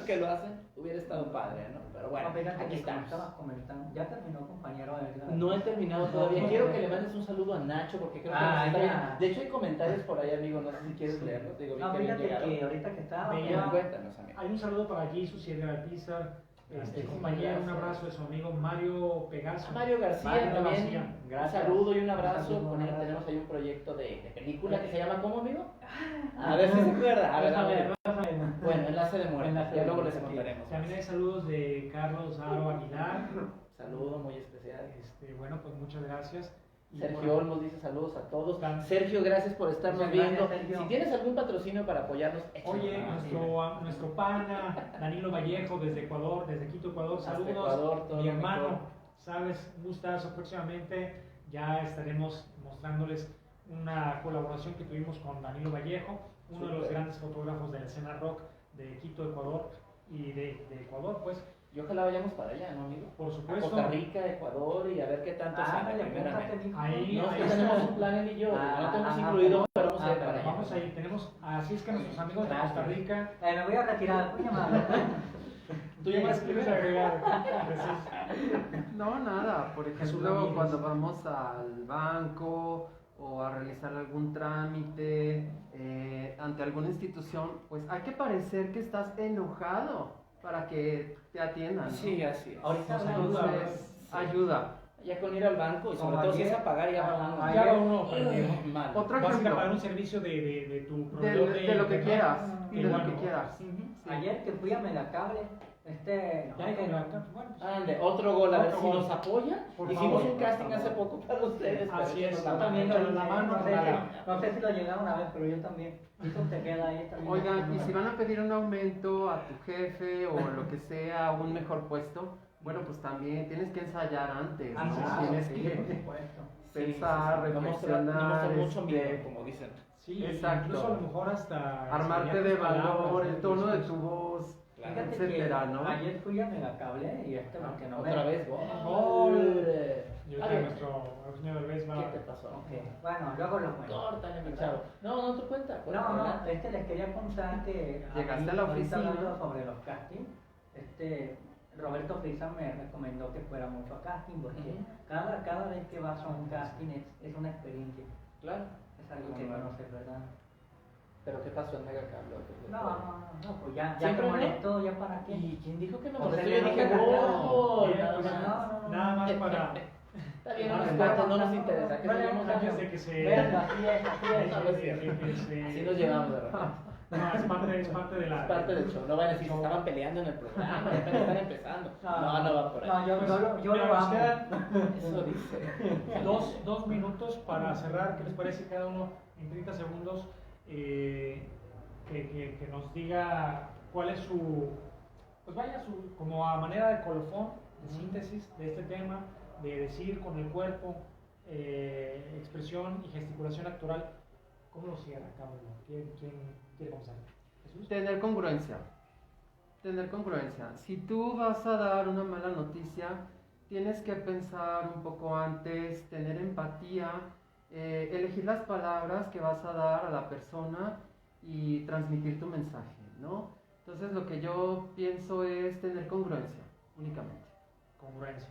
que lo hacen, hubiera estado padre, ¿no? Pero bueno, No, fíjate aquí que como estamos. estabas comentando, ya terminó, compañero. No he terminado todavía. Quiero que le mandes un saludo a Nacho porque creo que Ah, nos está ya. viendo. De hecho, hay comentarios por ahí, amigo. No sé si quieres leerlos. Digo, vi No, que bien fíjate llegaron. que ahorita que estaba Veía- Cuéntanos, amigo. Hay un saludo para Jesus y Edgar Alpizar, Muchísimas compañero, un gracias. abrazo de su amigo Mario Pegaso. A Mario García Mario también. García, gracias. Un saludo y un abrazo. Saludo, Con él un abrazo. tenemos ahí un proyecto de película que se llama ¿cómo, amigo? A ver si se acuerda. A ver, amigo. Bueno, enlace de muerte. Enlace Ya de luego les muerte. contaremos. También hay saludos de Carlos Aro Aguilar. Saludo muy especial. Bueno, pues muchas gracias. Y Sergio bueno, Olmos dice saludos a todos. Tan- Sergio, gracias por estarnos Muchas gracias, viendo. Sergio. Si tienes algún patrocinio para apoyarnos, échanos Oye, una mano. nuestro pana Danilo Vallejo desde Ecuador, desde Quito, Ecuador, Hasta saludos. Ecuador, todo Mi lo hermano, mejor. sabes, un gustazo. Próximamente ya estaremos mostrándoles una colaboración que tuvimos con Danilo Vallejo, uno de los Súper. grandes fotógrafos de la escena rock de Quito, Ecuador y de Ecuador, pues, Y ojalá vayamos para allá, ¿no, amigo? por A supuesto. Costa Rica, Ecuador y a ver qué tanto Ah, sale apúntate, primeramente. mijo. Ahí- No, es que ahí tenemos está. un plan él y yo. No tenemos Ah, incluido, pero vamos a ir ah, para allá. Vamos ahí, tenemos, así es que nuestros amigos de Gracias. Costa Rica, Me voy a retirar, voy a llamar. tú ya más quieres agregar. No, nada. Por Jesús ejemplo, Ramírez. cuando vamos al banco o a realizar algún trámite ante alguna institución, pues hay que parecer que estás enojado para que te atiendan, ¿no? Sí, así es. Ahorita Entonces, ayuda. Ya con ir al banco y sobre Como todo si es ayer- a pagar ya va Ya va uno aprendiendo. mal. Otro Vas a ir a ejemplo. pagar un servicio de tu proveedor De lo que internet. quieras, de lo Igual, que ¿no? quieras. Ujú. Sí. Ayer que fui a Megacable, Ya hay que levantar, bueno, pues, Ande, otro gol, a ver Otro si gol. nos apoya. Por Hicimos favor, un casting por hace favor. poco para ustedes. pero Así eso es, no Yo la también mano. lo hice, la mano, no sé, nada. no sé si lo llegaron a ver, pero yo también. Hizo un te queda ahí también. Oigan, y si van a pedir un aumento a tu jefe o lo que sea, un mejor puesto, bueno, pues también tienes que ensayar antes, ¿no? Antes, Tienes sí, que por supuesto. pensar, No reflexionar, mostrar mucho miedo, este, como dicen. sí, Exacto. incluso a lo mejor hasta armarte ensayar de tus palabras, valor, ¿no? el tono de tu voz, Claro. Fíjate etcétera, que ¿no? ayer fui a Megacable y porque no Otra me... vez, gol. Gol. A Yo creo ver, que nuestro Eugenio Derbez va. ¿qué te pasó? Ok, bueno, luego lo cuento. Córtale, mi chavo. No, tu cuenta. No, no, les quería contar que Llegaste a la ahorita oficina. hablando sobre los castings, Roberto Frisa me recomendó que fuera mucho a casting porque Ujú. cada vez que vas a un casting es una experiencia, Claro. es algo que conoces, ¿verdad? ¿Pero qué pasó en Megacable? No, pues ya ¿Siempre te no? molestó, ya para qué. ¿Y quién dijo que me Pues molestó? el Yo dije, que no, gol. Bien, Nada pues, más. Nada más para. Está bien, no No, nos no, cuentes, no no, nos no, interesa. no, Que no, seguimos no, Antes de que se. Verga, así es, así es. Así nos llevamos de repente. No, es parte de la. Es parte del show. No van a decir que estaban peleando en el programa, apenas están empezando. No va por ahí. No, yo Mira, lo nos amo. quedan Eso dice. dos minutos para cerrar. ¿Qué les parece cada uno en 30 segundos? Que nos diga cuál es su. Pues vaya, como a manera de colofón, de síntesis de este tema, de decir con el cuerpo, expresión y gesticulación actoral. ¿Cómo lo cierra cada uno? ¿Quién quiere comenzar? ¿Jesús? Tener congruencia. Tener congruencia. Si tú vas a dar una mala noticia, tienes que pensar un poco antes, tener empatía, elegir las palabras que vas a dar a la persona y transmitir tu mensaje, ¿no? Entonces lo que yo pienso es tener congruencia, únicamente. Congruencia.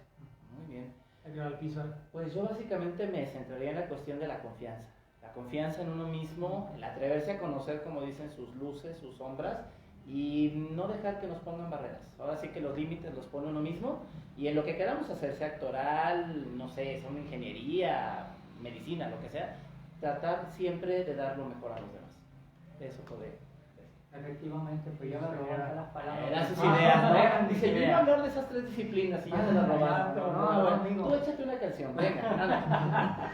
Muy bien. Edgar Alpizar. Pues yo básicamente me centraría en la cuestión de la confianza. La confianza en uno mismo, el atreverse a conocer, como dicen, sus luces, sus sombras y no dejar que nos pongan barreras. Ahora sí que los límites los pone uno mismo y en lo que queramos hacer, sea actoral, no sé, sea una ingeniería, medicina, lo que sea, tratar siempre de dar lo mejor a los demás. Eso puede. Efectivamente, pues ya me robaste las palabras. Eran sus Ah, ideas, ¿no? eran mis Dice, yo iba a ideas. hablar de esas tres disciplinas y ya se las robaron. pero no, bueno, amigo. tú échate una canción, venga, anda.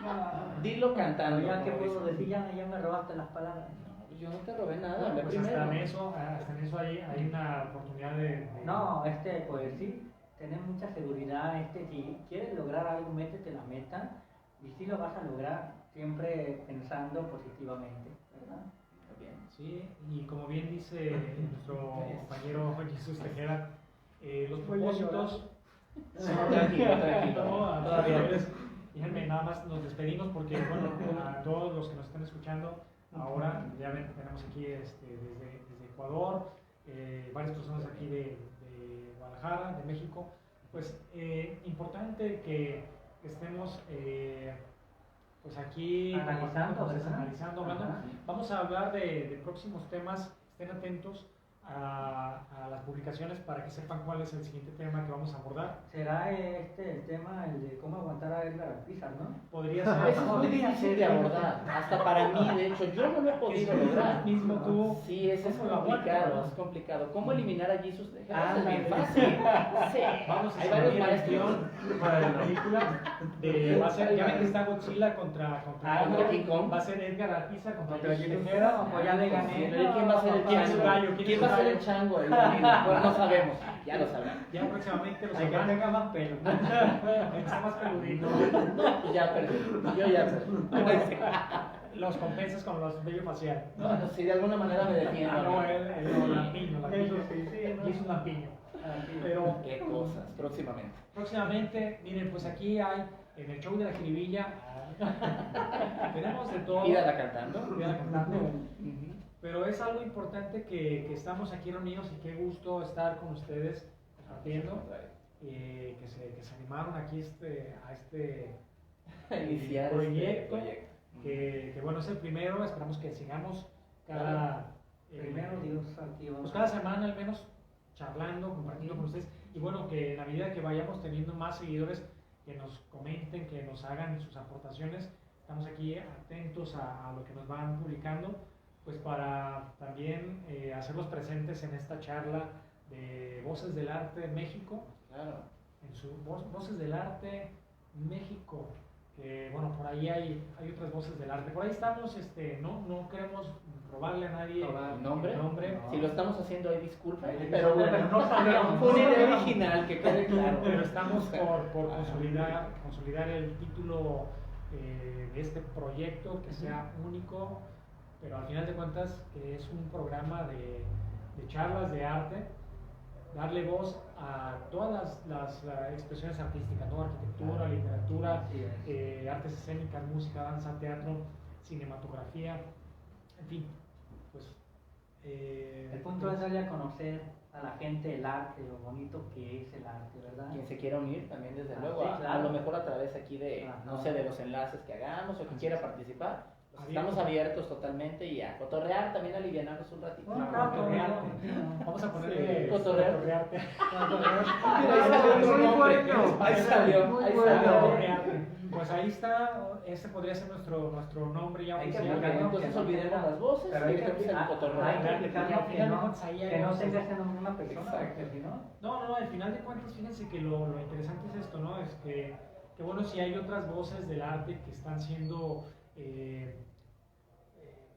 No, Dilo cantando. ya que como puedo dicen. decir, ya me robaste las palabras. No, pues yo no te robé nada, ve Pues primero. hasta en eso hay una oportunidad de. No, pues sí, tener mucha seguridad, si quieres lograr algo, métete la meta y sí lo vas a lograr, siempre pensando positivamente, ¿verdad? Muy bien. Sí, y como bien dice nuestro compañero Jesús Tejera, los propósitos. Sí, Tranquilo. no, Todavía. señores, déjenme nada más nos despedimos porque bueno, a todos los que nos están escuchando ahora, ya ven, tenemos aquí desde Ecuador, varias personas aquí de Guadalajara, de México, pues importante que estemos pues aquí Analizando, compartiendo, ¿verdad? analizando, hablando. Ajá. Vamos a hablar de próximos temas, estén atentos a las publicaciones para que sepan cuál es el siguiente tema que vamos a abordar. Será el tema, el de cómo aguantar a Edgar Alpizar, ¿no? Podría Eso ser. es muy difícil de abordar, hasta para mí, de hecho, yo no lo he podido lograr. Mismo tú. Sí, ese es ¿Cómo lo complicado, aguantas? es complicado. ¿Cómo eliminar a Jesus de Ah, es bien no. fácil. Sí, Vamos a hay varios escribir el maestros. guión para la película. Va a ser, ya ven que está Godzilla contra King Kong. va a ser Edgar Alpizar contra Contra Jesús Jesús Tejera. Tejera, pues ya le gané. ¿Quién va a ser el ¿Quién es su chango? gallo? ¿Quién va a ser el chango ahí? Pues no sabemos, ya lo sabemos. Ya próximamente los Hay que sabrán. tenga más pelo. Está más peludito. No, pues ya perdí, yo ya perdí. Los compensas con los vellos facial. Bueno, si de alguna manera me defiendo. Ah, no, el lampiño. Eso sí, ¿no? Jesús Lampiño. Pero Qué cosas, próximamente. próximamente, miren, pues aquí hay en el show de la jiribilla. Tenemos de todo. Mírala cantando. Mírala cantando. Ujú. Pero es algo importante que estamos aquí reunidos y qué gusto estar con ustedes compartiendo, que se animaron aquí a Iniciar proyecto, este proyecto. que bueno, es el primero, esperamos que sigamos cada, Primero Dios, aquí vamos. pues cada semana al menos charlando, compartiendo con ustedes, y bueno, que en la medida que vayamos teniendo más seguidores, que nos comenten, que nos hagan sus aportaciones, estamos aquí atentos a lo que nos van publicando, pues para también hacerlos presentes en esta charla de Voces del Arte México, Claro. en su Voces del Arte México, que bueno, por ahí hay otras voces del arte, por ahí estamos, no queremos robarle a nadie ¿El nombre? el nombre. No. Si lo estamos haciendo ahí, disculpen, Ahí pero bueno, disculpen, no sabíamos. fue una idea original, que quede claro. Pero estamos por consolidar el título de este proyecto, que sea único, pero al final de cuentas que es un programa de charlas de arte, darle voz a todas las expresiones artísticas, ¿no? Arquitectura, literatura, Así es. artes escénicas, música, danza, teatro, cinematografía, en fin, pues... El punto es darle a conocer a la gente el arte, lo bonito que es el arte, ¿verdad? Quien se quiera unir también, desde Ah, luego, sí, a claro. lo mejor a través aquí de, Ajá. no sé, de los enlaces que hagamos o que Así quiera es. participar. Pues Abierto. estamos abiertos totalmente y a cotorrear, también a alivianarnos un ratito. Un No, rato, cotorrear. ¿no? Vamos a ponerle Sí, cotorrear. cotorrearte. Ahí salió otro Muy nombre. bueno. Ahí salió, Muy ahí bueno. salió. Cotorrearte. Pues ahí está, ese podría ser nuestro nombre ya Hay que oficial. aplicarlo. Entonces olvidemos las voces Pero y hay que dejemos el hay cotorreo. que aplicarlo Al que final de no, cuentas, ahí hay que no cosas. tenga ese nombre una persona, Exacto. porque si no... No, al final de cuentas, fíjense que lo interesante es esto, ¿no? Es que bueno, si hay otras voces del arte que están siendo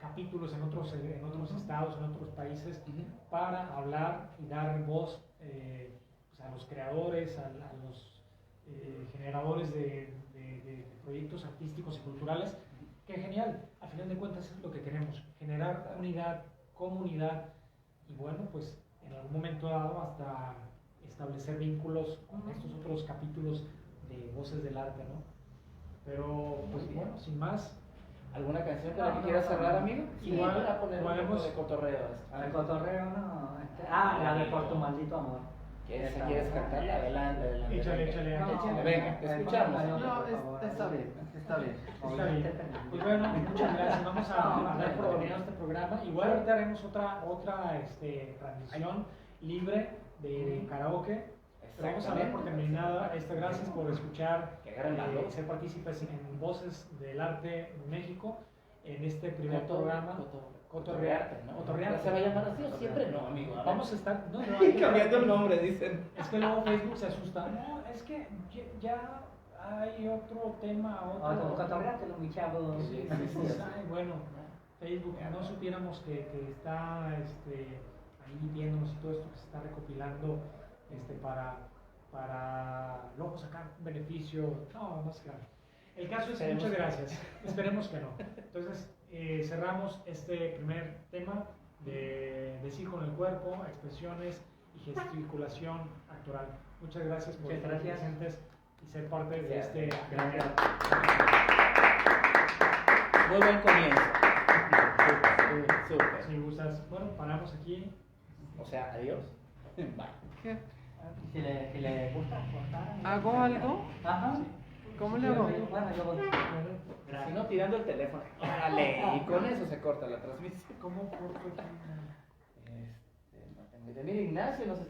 capítulos en otros estados, en otros países, Ujú. para hablar y dar voz pues a los creadores, a los generadores de proyectos artísticos y culturales. Que genial, a final de cuentas es lo que queremos, generar unidad, comunidad y bueno, pues en algún momento dado hasta establecer vínculos con estos otros capítulos de Voces del Arte, ¿no? Pero pues Muy bien. bueno, sin más, ¿Alguna canción con la No, que quieras no, cerrar, no. amigo? Igual, para poner un poco podemos- de cotorreo esto. Al cotorreo, no. La de Por tu maldito amor. ¿Quieres, Esa. quieres cantarla? Adelante, adelante. Échale, venga. échale, No, échale. Venga, te escuchamos. No, está bien, está bien. Está bien. Pues bueno, muchas gracias. Vamos a dar por terminado este programa. Igual ahorita haremos otra transmisión libre de karaoke. Pero vamos a dar por terminada. Gracias por escuchar, Que agarren valor. ser partícipes en Voces del Arte México en este primer programa. Cotorrearte, ¿no? Cotorrearte. ¿Se va a llamar así o siempre no, amigo? Vamos a estar. No, cambiando el nombre, dicen. Es que luego Facebook se asusta. No, es que ya hay otro tema, otro. Cotorreátelo, mi chavo. Sí, Pues, ay, bueno, Facebook, no supiéramos que está ahí viéndonos y todo esto que se está recopilando para luego sacar un beneficio. No sé. El caso es que Esperemos muchas que no. gracias. Esperemos que no. Entonces, cerramos este primer tema de decir con el cuerpo, expresiones y gesticulación actoral. Muchas gracias por Muchas estar aquí gracias. presentes y ser parte de Gracias. este gran Gracias. Muy buen comienzo. Súper. Si gustas, bueno, paramos aquí. O sea, adiós. Bye. Si le gusta cortar. ¿Hago algo? Ajá. ¿Cómo le hago? Bueno, yo voy. Si no, tirando el teléfono. Órale, y con eso se corta la transmisión. ¿Cómo corto aquí? No tengo idea. Mira, Ignacio nos